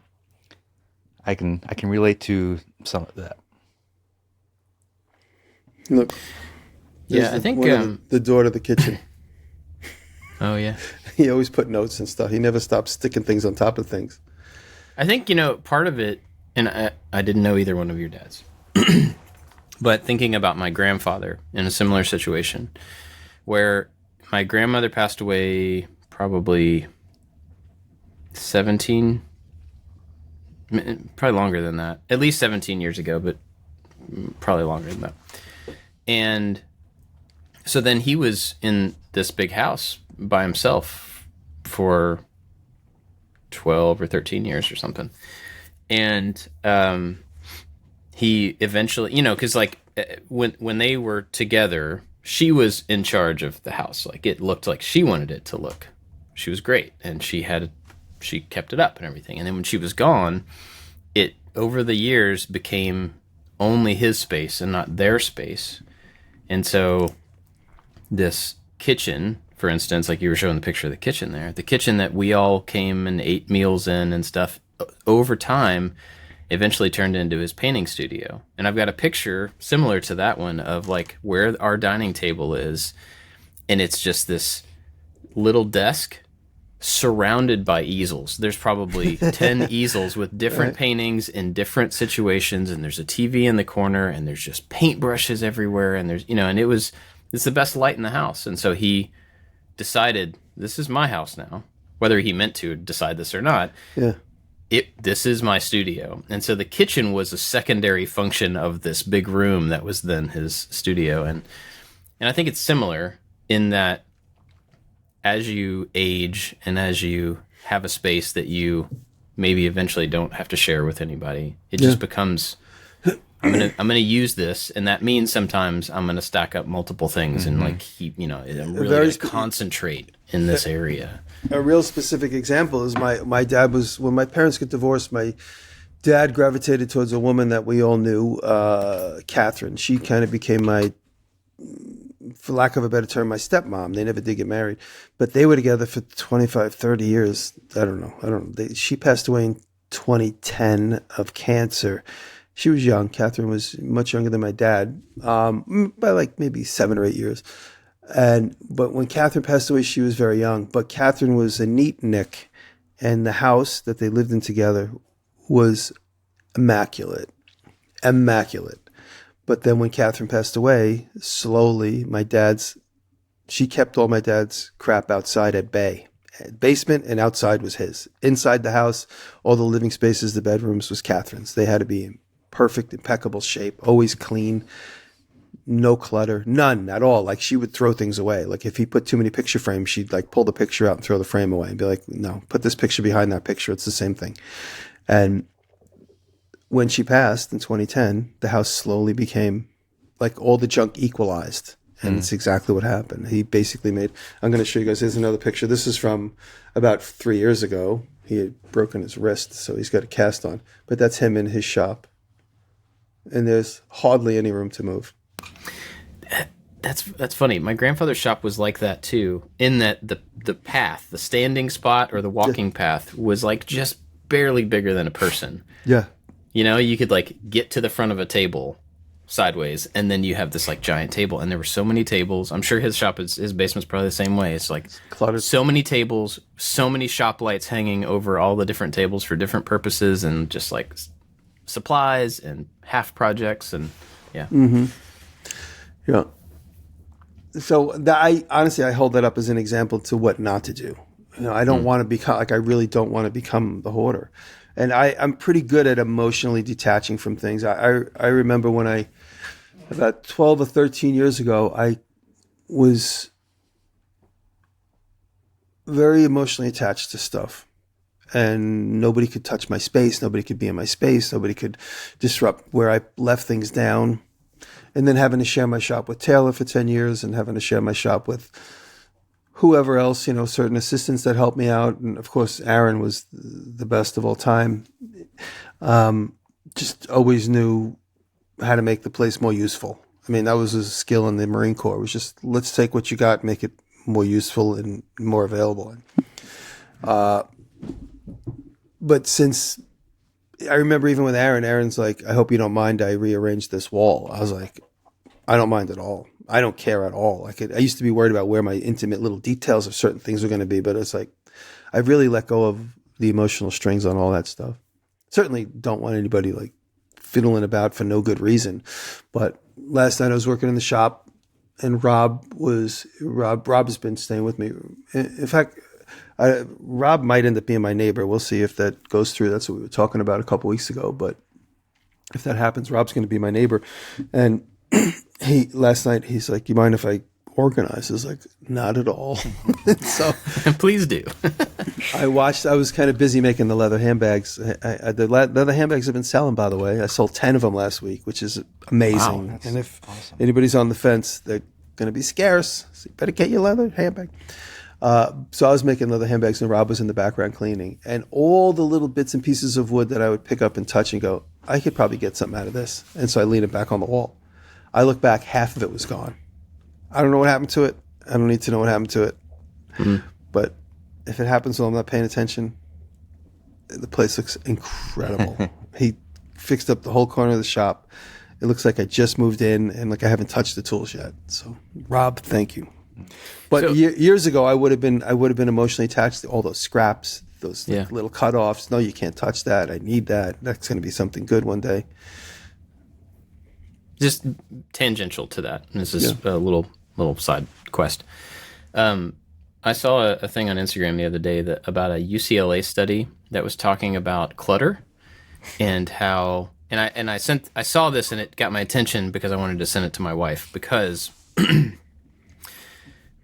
I can relate to some of that. Look. Yeah, I think the door to the kitchen. Oh yeah. He always put notes and stuff. He never stopped sticking things on top of things. I think, part of it, and I didn't know either one of your dads, but thinking about my grandfather in a similar situation where my grandmother passed away probably 17, probably longer than that, at least 17 years ago, but probably longer than that. And so then he was in this big house by himself for 12 or 13 years or something. And he eventually, because when they were together, she was in charge of the house. Like, it looked like she wanted it to look. She was great, and she kept it up and everything. And then when she was gone, it over the years became only his space and not their space. And so this kitchen, for instance, like you were showing the picture of the kitchen there, the kitchen that we all came and ate meals in and stuff, over time eventually turned into his painting studio. And I've got a picture similar to that one of where our dining table is, and it's just this little desk surrounded by easels. There's probably 10 easels with different paintings in different situations, and there's a TV in the corner, and there's just paintbrushes everywhere, and there's and it's the best light in the house. And so he decided, this is my house now, whether he meant to decide this or not. Yeah. This is my studio. And so the kitchen was a secondary function of this big room that was then his studio. And I think it's similar in that as you age and as you have a space that you maybe eventually don't have to share with anybody, it just becomes, I'm gonna use this, and that means sometimes I'm gonna stack up multiple things and keep, I'm really gonna concentrate in this area. A real specific example is my dad was, when my parents got divorced, my dad gravitated towards a woman that we all knew, Catherine. She kind of became my for lack of a better term, my stepmom. They never did get married, but they were together for 25, 30 years. I don't know. She passed away in 2010 of cancer. She was young. Catherine was much younger than my dad, by like maybe 7 or 8 years. But when Catherine passed away, she was very young. But Catherine was a neatnik, and the house that they lived in together was immaculate. But then when Catherine passed away, slowly, she kept all my dad's crap outside at bay. Basement and outside was his. Inside the house, all the living spaces, the bedrooms was Catherine's. They had to be in perfect, impeccable shape, always clean, no clutter, none at all. Like, she would throw things away. Like, if he put too many picture frames, she'd like pull the picture out and throw the frame away and be like, no, put this picture behind that picture. It's the same thing. And when she passed in 2010, the house slowly became like all the junk equalized. And it's exactly what happened. He basically I'm going to show you guys. Here's another picture. This is from about 3 years ago. He had broken his wrist, so he's got a cast on. But that's him in his shop. And there's hardly any room to move. That's funny. My grandfather's shop was like that too, in that the path, the standing spot or the walking path was like just barely bigger than a person. Yeah. You know, you could like get to the front of a table sideways, and then you have this like giant table, and there were so many tables. I'm sure his basement's probably the same way. It's like cluttered. So many tables, so many shop lights hanging over all the different tables for different purposes, and just like supplies and half projects, and yeah. Mm-hmm. Yeah. So I hold that up as an example to what not to do. You know, I don't want to become I really don't want to become the hoarder. And I'm pretty good at emotionally detaching from things. I remember when about 12 or 13 years ago, I was very emotionally attached to stuff. And nobody could touch my space. Nobody could be in my space. Nobody could disrupt where I left things down. And then having to share my shop with Taylor for 10 years and having to share my shop with whoever else, you know, certain assistants that helped me out. And of course, Aaron was the best of all time. Just always knew how to make the place more useful. I mean, that was a skill in the Marine Corps. It was just, let's take what you got, make it more useful and more available. But since I remember even with Aaron's like, I hope you don't mind I rearranged this wall. I was like, I don't mind at all. I don't care at all. Like, I used to be worried about where my intimate little details of certain things are going to be, but it's like I've really let go of the emotional strings on all that stuff. Certainly don't want anybody like fiddling about for no good reason. But last night I was working in the shop, and Rob has been staying with me. In fact, Rob might end up being my neighbor. We'll see if that goes through. That's what we were talking about a couple weeks ago. But if that happens, Rob's going to be my neighbor. And last night he's like, "You mind if I organize?" I was like, "Not at all." So please do. I was kind of busy making the leather handbags. The leather handbags have been selling, by the way. I sold 10 of them last week, which is amazing. Wow, and if awesome. Anybody's on the fence, they're going to be scarce. So you better get your leather handbag. So I was making leather handbags, and Rob was in the background cleaning. And all the little bits and pieces of wood that I would pick up and touch and go, I could probably get something out of this. And so I leaned it back on the wall. I look back, half of it was gone. I don't know what happened to it. I don't need to know what happened to it. Mm-hmm. But if it happens while I'm not paying attention, the place looks incredible. He fixed up the whole corner of the shop. It looks like I just moved in and like I haven't touched the tools yet. So, Rob, thank you. But years ago, I would have been emotionally attached to all those scraps, those little cutoffs. No, you can't touch that. I need that. That's going to be something good one day. Just tangential to that. This is a little side quest. I saw a thing on Instagram the other day about a UCLA study that was talking about clutter and how. And I saw this and it got my attention because I wanted to send it to my wife because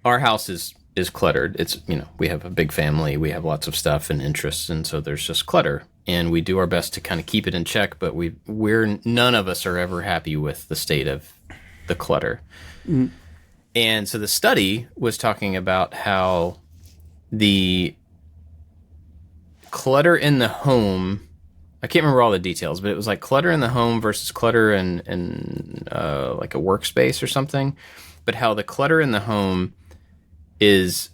our house is cluttered. It's, you know, we have a big family, we have lots of stuff and interests, and so there's just clutter. And we do our best to kind of keep it in check, but we're none of us are ever happy with the state of the clutter. Mm. And so the study was talking about how the clutter in the home, I can't remember all the details, but it was like clutter in the home versus clutter in like a workspace or something. but how the clutter in the home is,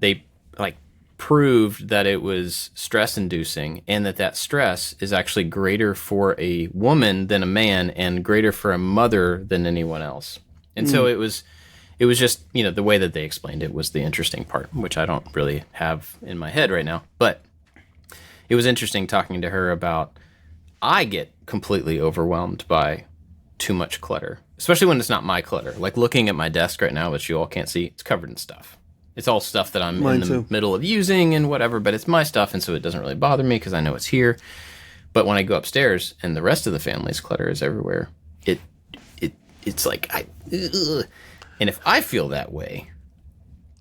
they like proved that it was stress inducing, and that stress is actually greater for a woman than a man and greater for a mother than anyone else. And so it was just, the way that they explained it was the interesting part, which I don't really have in my head right now. But it was interesting talking to her about, I get completely overwhelmed by too much clutter, especially when it's not my clutter. Like looking at my desk right now, which you all can't see, it's covered in stuff. It's all stuff that I'm in the middle of using and whatever, but it's my stuff, and so it doesn't really bother me because I know it's here. But when I go upstairs and the rest of the family's clutter is everywhere, it's like ugh. And if I feel that way,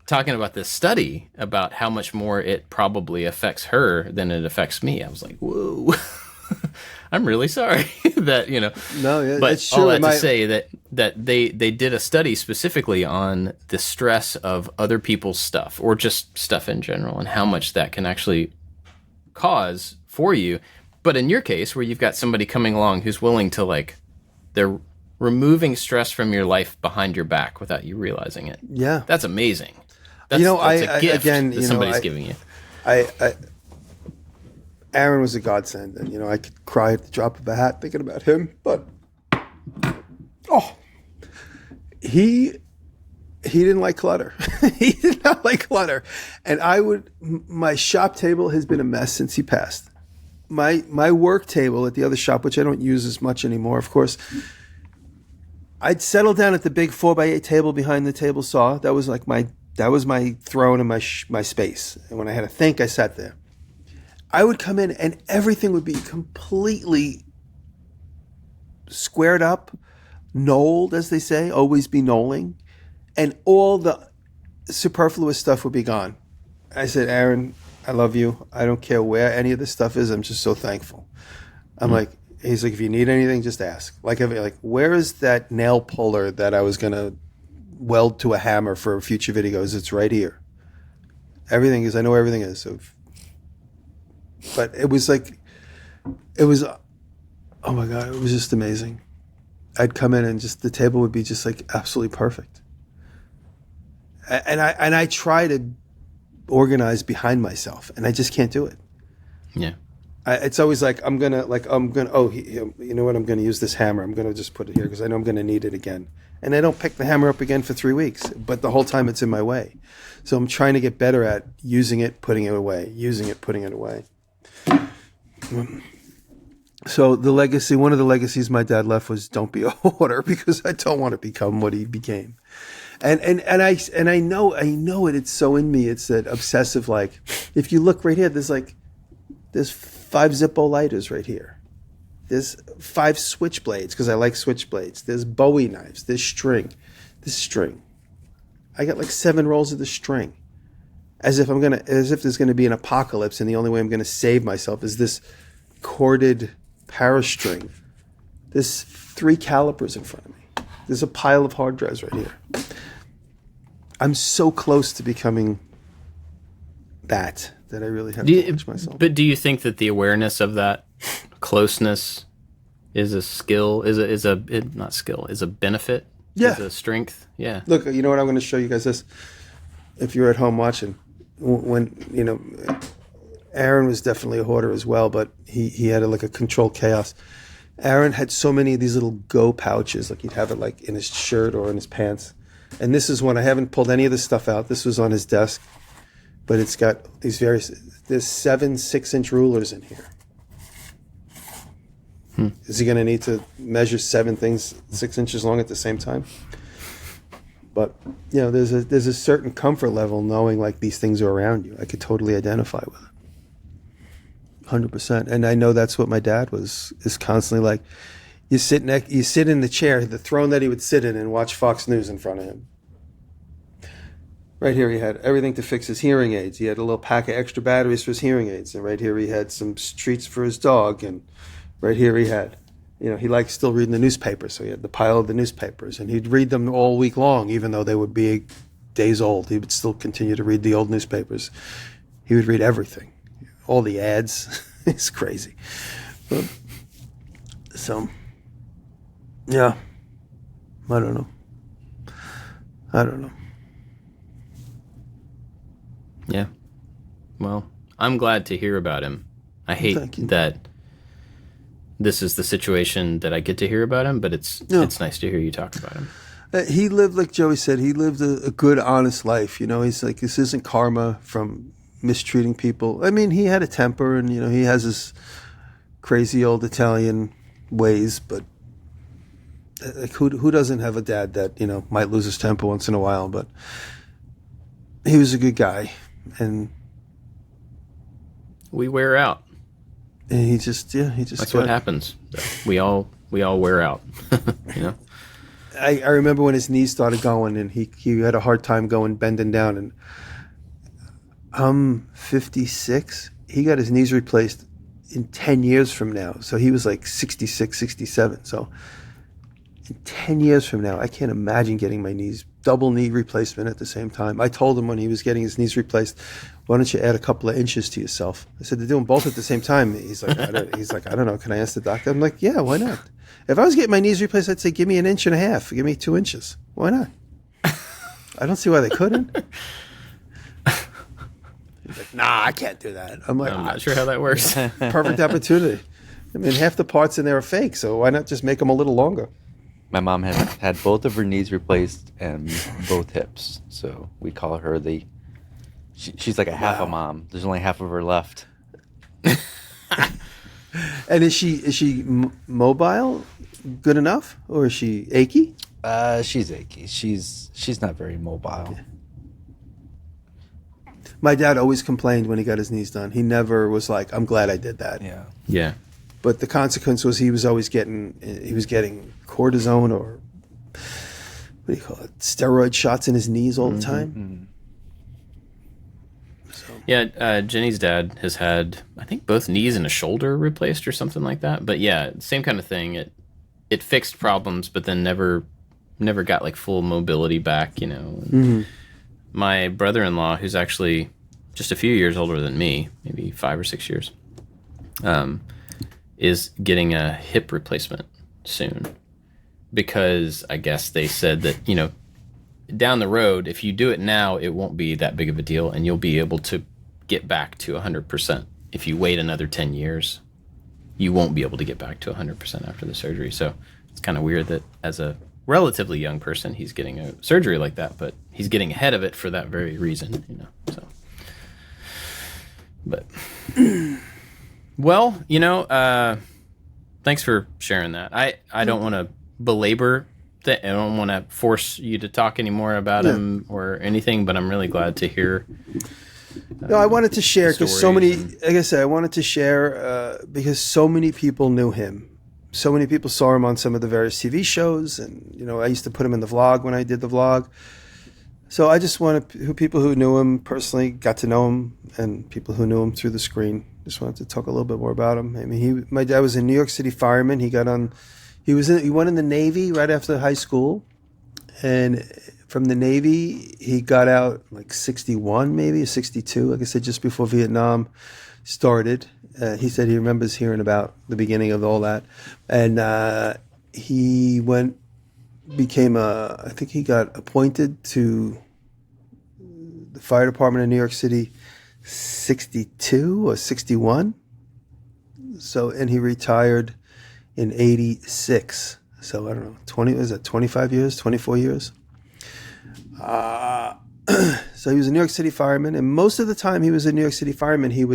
talking about this study about how much more it probably affects her than it affects me, I was like, whoa. I'm really sorry that, No, yeah, but it's true. all that to say that they did a study specifically on the stress of other people's stuff, or just stuff in general, and how much that can actually cause for you. But in your case, where you've got somebody coming along who's willing to, they're removing stress from your life behind your back without you realizing it. Yeah. That's amazing. That's a gift that somebody's giving you. Aaron was a godsend, and I could cry at the drop of a hat thinking about him. But he didn't like clutter. He did not like clutter, and my shop table has been a mess since he passed. My work table at the other shop, which I don't use as much anymore, of course. I'd settle down at the big 4x8 table behind the table saw. That was my throne and my space. And when I had to think, I sat there. I would come in and everything would be completely squared up, knolled, as they say, always be knolling, and all the superfluous stuff would be gone. I said, Aaron, I love you. I don't care where any of this stuff is. I'm just so thankful. He's like, if you need anything, just ask. Where is that nail puller that I was going to weld to a hammer for future videos? It's right here. I know everything is. So but it was oh my God, it was just amazing. I'd come in and just the table would be just absolutely perfect. And I try to organize behind myself, and I just can't do it. Yeah. It's always I'm gonna you know what, I'm gonna use this hammer. I'm gonna just put it here because I know I'm gonna need it again. And I don't pick the hammer up again for 3 weeks, but the whole time it's in my way. So I'm trying to get better at using it, putting it away, using it, putting it away. So one of the legacies my dad left was don't be a hoarder, because I don't want to become what he became. And I know it. It's so in me. It's that obsessive. If you look right here, there's 5 Zippo lighters right here. There's 5 switchblades because I like switchblades. There's Bowie knives. There's string. This string. I got 7 rolls of the string. As if there's gonna be an apocalypse, and the only way I'm gonna save myself is this corded parastring. There's 3 calipers in front of me. There's a pile of hard drives right here. I'm so close to becoming that I really have to watch myself. But do you think that the awareness of that closeness is a skill? Is a benefit? Yeah. Is a strength? Yeah. Look, you know what? I'm going to show you guys this. If you're at home watching, when Aaron was definitely a hoarder as well, but he had a controlled chaos. Aaron had so many of these little go pouches, he'd have it in his shirt or in his pants. And this is one, I haven't pulled any of this stuff out. This was on his desk, but it's got there's 7 6-inch rulers in here. Is he going to need to measure 7 things 6 inches long at the same time? But there's a certain comfort level knowing these things are around you. I could totally identify with it, 100%. And I know that's what my dad is constantly You sit in the chair, the throne that he would sit in, and watch Fox News in front of him. Right here he had everything to fix his hearing aids. He had a little pack of extra batteries for his hearing aids, and right here he had some treats for his dog, and right here he had, he liked still reading the newspapers, so he had the pile of the newspapers, and he'd read them all week long, even though they would be days old. He would still continue to read the old newspapers. He would read everything, all the ads. It's crazy. Yeah, I don't know. I don't know. Yeah. Well, I'm glad to hear about him. I hate Thank you. that this is the situation that I get to hear about him, but it's nice to hear you talk about him. He lived, like Joey said, he lived a good, honest life. You know, he's like, this isn't karma from mistreating people. I mean, he had a temper, and, you know, he has his crazy old Italian ways, but like, who doesn't have a dad that, you know, might lose his temper once in a while? But he was a good guy, and We wear out. he just That's what happens. We all wear out. You know. I remember when his knees started going, and he had a hard time bending down, and I'm 56. He got his knees replaced in 10 years from now. So he was like 66, 67. So in 10 years from now, I can't imagine getting my knees, double knee replacement at the same time. I told him when he was getting his knees replaced, why don't you add a couple of inches to yourself? I said, they're doing both at the same time. He's like, I don't know. Can I ask the doctor? I'm like, yeah, why not? If I was getting my knees replaced, I'd say, give me 1.5 inches. Give me 2 inches. Why not? I don't see why they couldn't. He's like, nah, I can't do that. I'm like, I'm not sure how that works. perfect opportunity. I mean, half the parts in there are fake, so why not just make them a little longer? My mom had both of her knees replaced and both hips, so we call her she's like a half a mom. There's only half of her left. And is she mobile, good enough, or is she achy? She's achy. She's not very mobile. My dad always complained when he got his knees done. He never was like, I'm glad I did that. Yeah. Yeah. But the consequence was he was getting cortisone, or what do you call it, steroid shots in his knees all the time. So. Yeah, Jenny's dad has had, I think, both knees and a shoulder replaced or something like that. But yeah, same kind of thing. It fixed problems, but then never got like full mobility back, you know. My brother-in-law, who's actually just a few years older than me, maybe 5 or 6 years, is getting a hip replacement soon, because I guess they said that, you know, down the road, if you do it now, it won't be that big of a deal, and you'll be able to get back to 100%. If you wait another 10 years, you won't be able to get back to 100% after the surgery. So it's kind of weird that as a relatively young person, he's getting a surgery like that, but he's getting ahead of it for that very reason, you know. So, but well, you know, thanks for sharing that. I don't want to belabor that. I don't want to force you to talk anymore about him or anything, but I'm really glad to hear. No, I wanted to share because so many, like I said, I wanted to share because so many people knew him. So many people saw him on some of the various TV shows, and, you know, I used to put him in the vlog when I did the vlog. So I just wanted people who knew him personally, got to know him, and people who knew him through the screen. Just wanted to talk a little bit more about him. I mean, my dad was a New York City fireman. He went in the Navy right after high school, and from the Navy he got out like 61, maybe 62. Like I said, just before Vietnam started. He said he remembers hearing about the beginning of all that, and he I think he got appointed to the fire department in New York City 62 or 61. So, and he retired in 86. So I don't know, 25 years, 24 years? So he was a New York City fireman, and most of the time he was a New York City fireman, he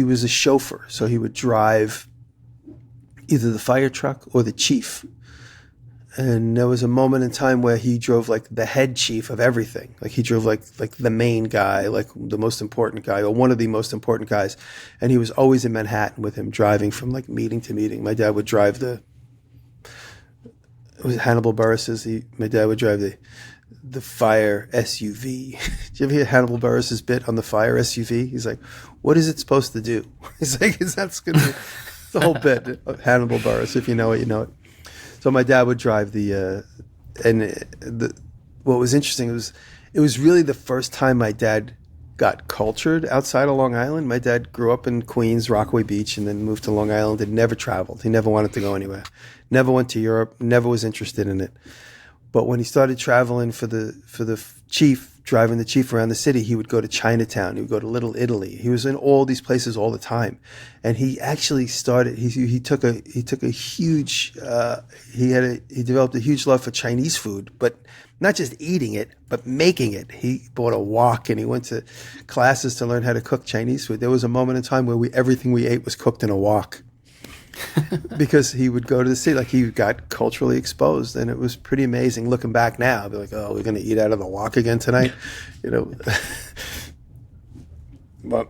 was a chauffeur. So he would drive either the fire truck or the chief. And there was a moment in time where he drove like the head chief of everything. Like he drove like the main guy, like the most important guy, or one of the most important guys. And he was always in Manhattan with him, driving from like meeting to meeting. My dad would drive it was Hannibal Buress's. My dad would drive the fire SUV. Did you ever hear Hannibal Buress's bit on the fire SUV? He's like, what is it supposed to do? He's like, is that going to be the whole bit of Hannibal Buress? If you know it, you know it. So my dad would drive what was interesting, it was really the first time my dad got cultured outside of Long Island. My dad grew up in Queens, Rockaway Beach, and then moved to Long Island and never traveled. He never wanted to go anywhere. Never went to Europe, never was interested in it. But when he started traveling for the chief, driving the chief around the city, he would go to Chinatown. He would go to Little Italy. He was in all these places all the time, and he actually started. He took a huge. He developed a huge love for Chinese food, but not just eating it, but making it. He bought a wok and he went to classes to learn how to cook Chinese food. There was a moment in time where everything we ate was cooked in a wok. Because he would go to the city, like he got culturally exposed, and it was pretty amazing. Looking back now, I'd be like, "Oh, we're going to eat out of the wok again tonight," you know. But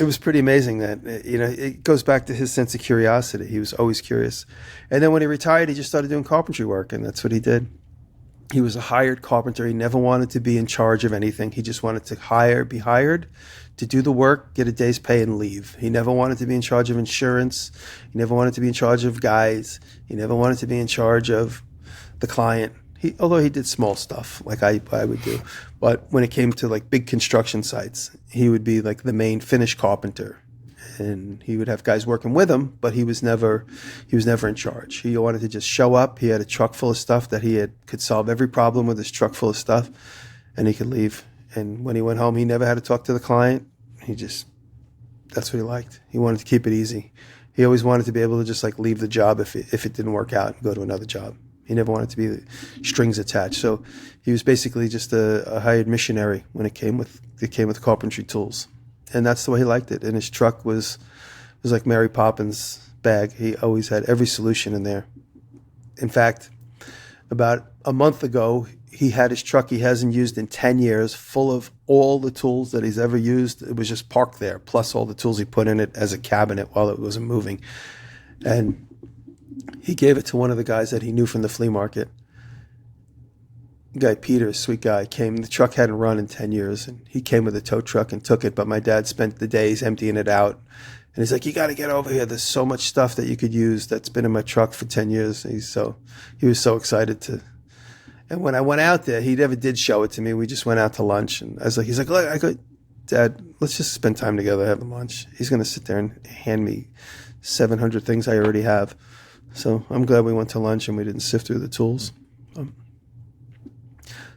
it was pretty amazing that it goes back to his sense of curiosity. He was always curious, and then when he retired, he just started doing carpentry work, and that's what he did. He was a hired carpenter. He never wanted to be in charge of anything. He just wanted to be hired to do the work, get a day's pay, and leave. He never wanted to be in charge of insurance. He never wanted to be in charge of guys. He never wanted to be in charge of the client. Although he did small stuff like I would do. But when it came to like big construction sites, he would be like the main finish carpenter. And he would have guys working with him, but he was never in charge. He wanted to just show up. He had a truck full of stuff that could solve every problem with his truck full of stuff, and he could leave. And when he went home, he never had to talk to the client. That's what he liked. He wanted to keep it easy. He always wanted to be able to just like leave the job if it didn't work out and go to another job. He never wanted to be strings attached. So he was basically just a hired missionary when it came with carpentry tools. And that's the way he liked it. And his truck was like Mary Poppins' bag. He always had every solution in there. In fact, about a month ago, he had his truck he hasn't used in 10 years full of all the tools that he's ever used. It was just parked there, plus all the tools he put in it as a cabinet while it wasn't moving. And he gave it to one of the guys that he knew from the flea market. Guy Peter, a sweet guy, came. The truck hadn't run in 10 years, and he came with a tow truck and took it. But my dad spent the days emptying it out. And he's like, "You got to get over here. There's so much stuff that you could use that's been in my truck for 10 years." And he was so excited to. And when I went out there, he never did show it to me. We just went out to lunch, and he's like, "Look, I go, Dad, let's just spend time together having lunch." He's going to sit there and hand me 700 things I already have. So I'm glad we went to lunch and we didn't sift through the tools.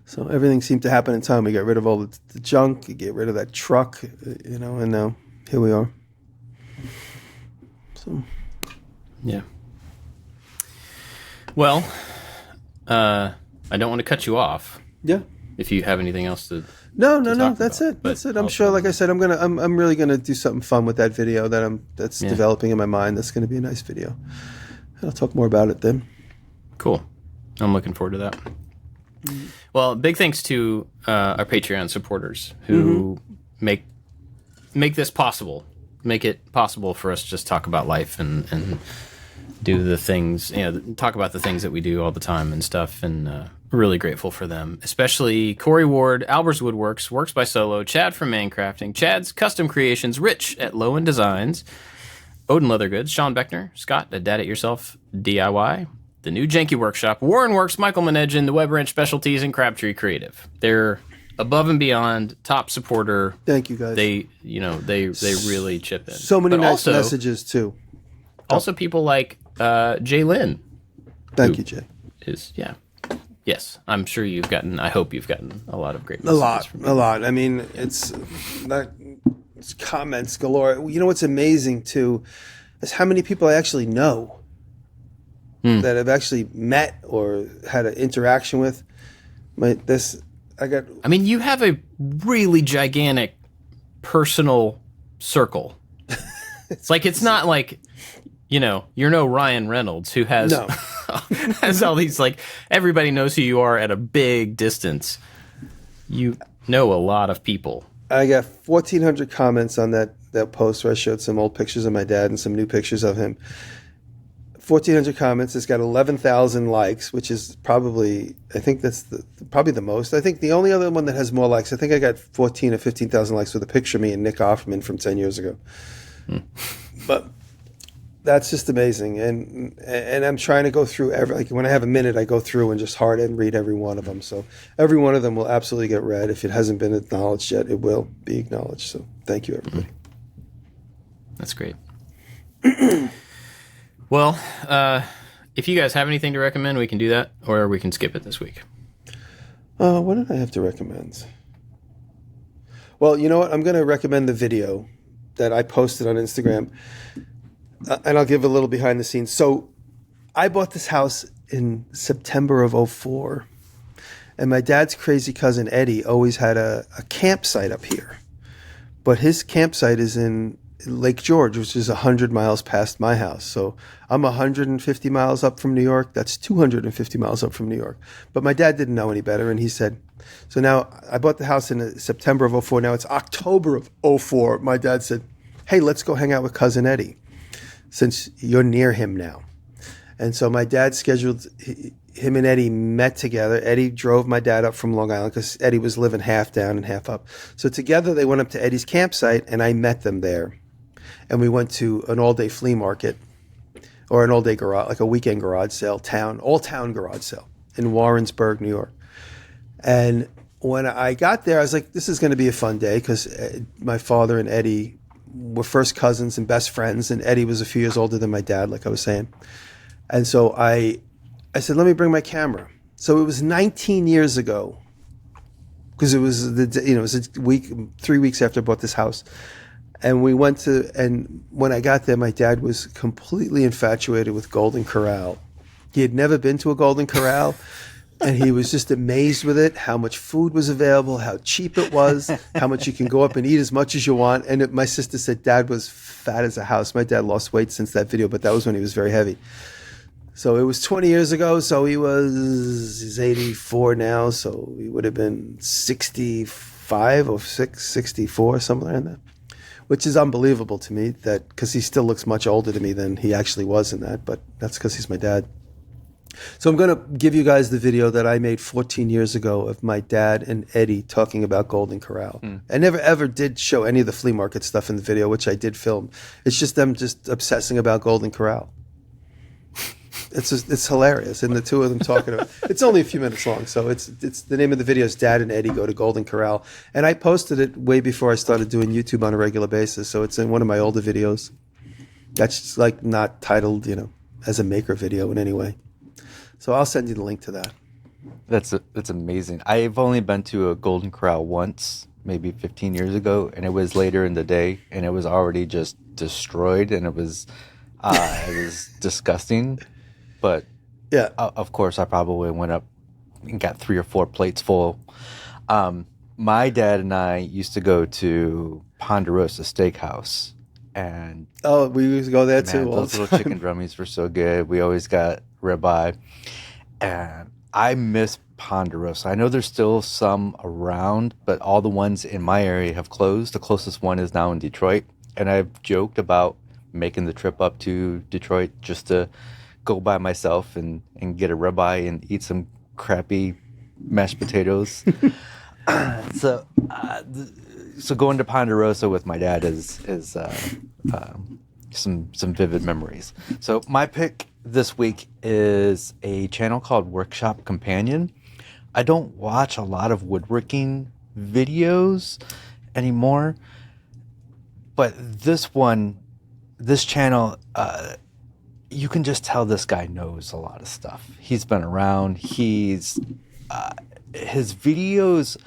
So everything seemed to happen in time. We got rid of all the junk, you get rid of that truck, and now here we are. So, yeah. Well, I don't want to cut you off. Yeah. If you have anything else to No. about, That's it. That's it. I'm sure. Like I said, I'm really gonna do something fun with that video that's developing in my mind. That's gonna be a nice video. I'll talk more about it then. Cool. I'm looking forward to that. Mm-hmm. Well, big thanks to our Patreon supporters who make this possible. Make it possible for us to just talk about life and do the things, talk about the things that we do all the time and stuff. And we're really grateful for them, especially Corey Ward, Albers Woodworks, Works by Solo, Chad from Mancrafting, Chad's Custom Creations, Rich at Lowen Designs, Odin Leather Goods, Sean Beckner, Scott at Dad It Yourself DIY, The New Janky Workshop, Warren Works, Michael Manedjan, The Web Ranch Specialties, and Crabtree Creative. They're above and beyond, top supporter. Thank you, guys. They really chip in. So many nice messages too. Also, people like Jay Lynn. Thank you, Jay. Yes, I'm sure I hope you've gotten a lot of great messages. A lot. I mean, it's comments galore. You know what's amazing too is how many people I actually know that I've actually met or had an interaction with. I mean, you have a really gigantic personal circle. It's not like, you're no Ryan Reynolds who has has all these, everybody knows who you are at a big distance. You know a lot of people. I got 1,400 comments on that post where I showed some old pictures of my dad and some new pictures of him. 1,400 comments. It's got 11,000 likes, which is probably, I think that's probably the most. I think the only other one that has more likes, I think I got 14 or 15,000 likes with a picture of me and Nick Offerman from 10 years ago. But that's just amazing. And I'm trying to go through when I have a minute, I go through and just hard and read every one of them. So every one of them will absolutely get read. If it hasn't been acknowledged yet, it will be acknowledged. So thank you, everybody. That's great. Well, if you guys have anything to recommend, we can do that, or we can skip it this week. What did I have to recommend? Well, you know what? I'm going to recommend the video that I posted on Instagram, and I'll give a little behind the scenes. So I bought this house in September of '04, and my dad's crazy cousin Eddie always had a campsite up here. But his campsite is in Lake George, which is 100 miles past my house. So I'm 150 miles up from New York. That's 250 miles up from New York. But my dad didn't know any better, and he said, so now I bought the house in September of '04. Now it's October of '04. My dad said, hey, let's go hang out with Cousin Eddie since you're near him now. And so my dad scheduled, him and Eddie met together. Eddie drove my dad up from Long Island because Eddie was living half down and half up. So together they went up to Eddie's campsite, and I met them there. And we went to an all-day flea market, or an all-day garage, like a weekend garage sale, all-town garage sale in Warrensburg, New York. And when I got there, I was like, this is going to be a fun day because my father and Eddie were first cousins and best friends, and Eddie was a few years older than my dad, like I was saying. And so I said, let me bring my camera. So it was 19 years ago, because it was it was a week, 3 weeks after I bought this house. And we went to, and when I got there, my dad was completely infatuated with Golden Corral. He had never been to a Golden Corral, and he was just amazed with it, how much food was available, how cheap it was, how much you can go up and eat as much as you want. And my sister said Dad was fat as a house. My dad lost weight since that video, but that was when he was very heavy. So it was 20 years ago, so he's 84 now, so he would have been 65 or 64, something like that. Which is unbelievable to me, that because he still looks much older to me than he actually was in that, but that's because he's my dad. So I'm going to give you guys the video that I made 14 years ago of my dad and Eddie talking about Golden Corral. I never ever did show any of the flea market stuff in the video, which I did film. It's just them just obsessing about Golden Corral. It's hilarious, and the two of them talking about. It's only a few minutes long, so it's the name of the video is Dad and Eddie Go to Golden Corral, and I posted it way before I started doing YouTube on a regular basis. So it's in one of my older videos. That's like not titled, as a maker video in any way. So I'll send you the link to that. That's amazing. I've only been to a Golden Corral once, maybe 15 years ago, and it was later in the day, and it was already just destroyed, and it was disgusting. But yeah, of course, I probably went up and got 3 or 4 plates full. My dad and I used to go to Ponderosa Steakhouse, and we used to go there too. Those little chicken drummies were so good. We always got ribeye, and I miss Ponderosa. I know there's still some around, but all the ones in my area have closed. The closest one is now in Detroit, and I've joked about making the trip up to Detroit just to go by myself and get a ribeye and eat some crappy mashed potatoes. So going to Ponderosa with my dad is some vivid memories. So my pick this week is a channel called Workshop Companion. I don't watch a lot of woodworking videos anymore, but this channel, you can just tell this guy knows a lot of stuff. He's been around. His videos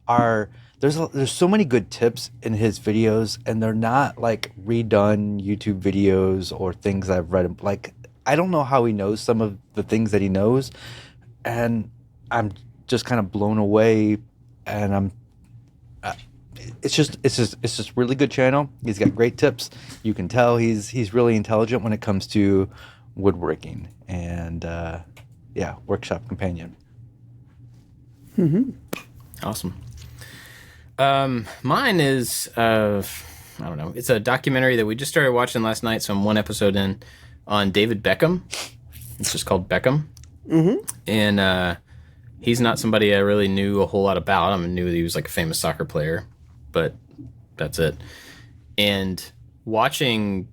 are there's so many good tips in his videos, and they're not like redone YouTube videos or things I've read. Like, I don't know how he knows some of the things that he knows, and I'm just kind of blown away. And it's just really good channel. He's got great tips. You can tell he's really intelligent when it comes to woodworking. And Workshop Companion. Mm-hmm. Awesome. Mine is I don't know. It's a documentary that we just started watching last night, so I'm one episode in, on David Beckham. It's just called Beckham. Mm-hmm. And he's not somebody I really knew a whole lot about. I knew that he was like a famous soccer player, but that's it. And watching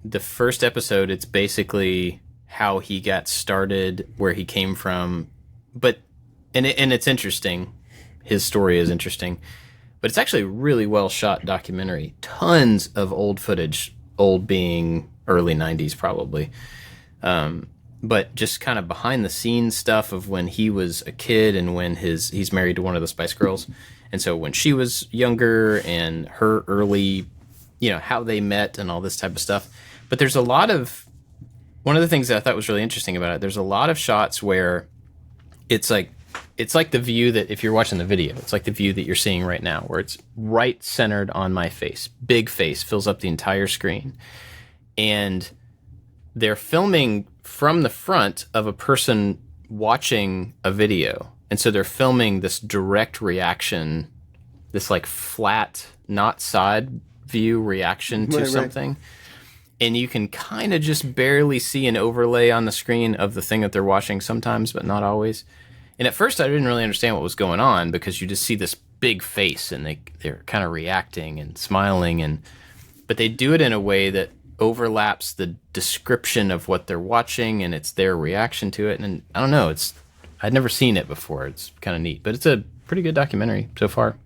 the first episode, it's basically how he got started, where he came from. But and it's interesting. His story is interesting. But it's actually a really well shot documentary. Tons of old footage, old being early 90s probably. but just kind of behind the scenes stuff of when he was a kid and when he's married to one of the Spice Girls. And so when she was younger and her early, how they met and all this type of stuff. But there's one of the things that I thought was really interesting about it, there's a lot of shots where it's like the view that if you're watching the video, it's like the view that you're seeing right now, where it's right centered on my face. Big face fills up the entire screen. And they're filming from the front of a person watching a video. And so they're filming this direct reaction, this like flat, not side view reaction to something. And you can kind of just barely see an overlay on the screen of the thing that they're watching sometimes, but not always. And at first I didn't really understand what was going on because you just see this big face and they're kind of reacting and smiling. But they do it in a way that overlaps the description of what they're watching and it's their reaction to it. And I don't know, I'd never seen it before. It's kind of neat, but it's a pretty good documentary so far.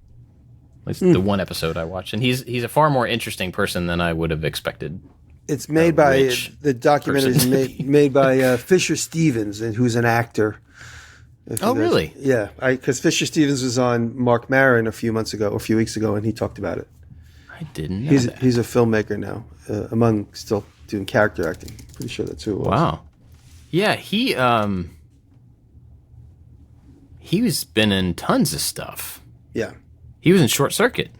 At least the one episode I watched. And he's a far more interesting person than I would have expected. It's made by the documentary is made by Fisher Stevens, who's an actor. Really? Yeah, because Fisher Stevens was on Mark Maron a few weeks ago, and he talked about it. I didn't know that. He's a filmmaker now, among still doing character acting. Pretty sure that's who it was. Wow. Yeah, he's been in tons of stuff. Yeah. He was in Short Circuit.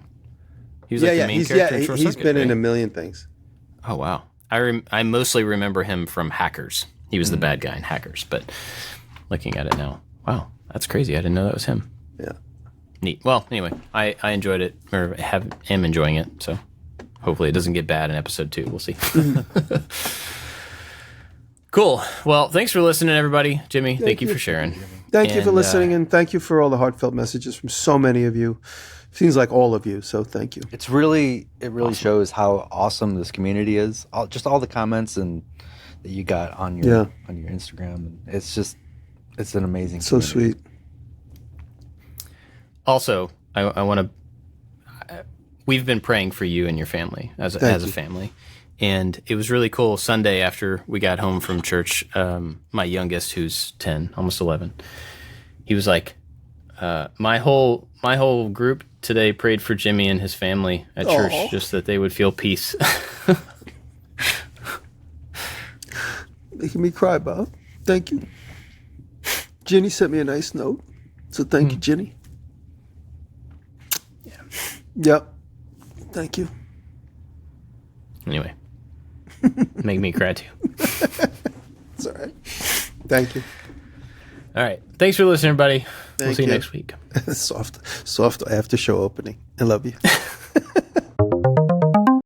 He was the main character in Short Circuit. He's been in a million things. Oh, wow. I mostly remember him from Hackers. He was the bad guy in Hackers, but looking at it now, wow, that's crazy. I didn't know that was him. Yeah. Neat. Well, anyway, I enjoyed it, or am enjoying it, so hopefully it doesn't get bad in episode 2. We'll see. Cool. Well, thanks for listening, everybody. Jimmy, thank you for sharing. Thank you for listening, and thank you for all the heartfelt messages from so many of you. Seems like all of you, so thank you. It really awesome. Shows how awesome this community is. Just all the comments and that you got on your Instagram, and it's an amazing. So community. sweet. Also, I want to. We've been praying for you and your family as a family, and it was really cool. Sunday after we got home from church, my youngest, who's 10, almost 11, he was like, "My whole group today prayed for Jimmy and his family at church, just that they would feel peace." Making me cry, Bob. Thank you. Ginny sent me a nice note, so thank you, Ginny. Yeah. Yep. Thank you. Anyway, make me cry too. It's all right. Thank you. All right. Thanks for listening, everybody. We'll see you next week. Soft after show opening. I love you.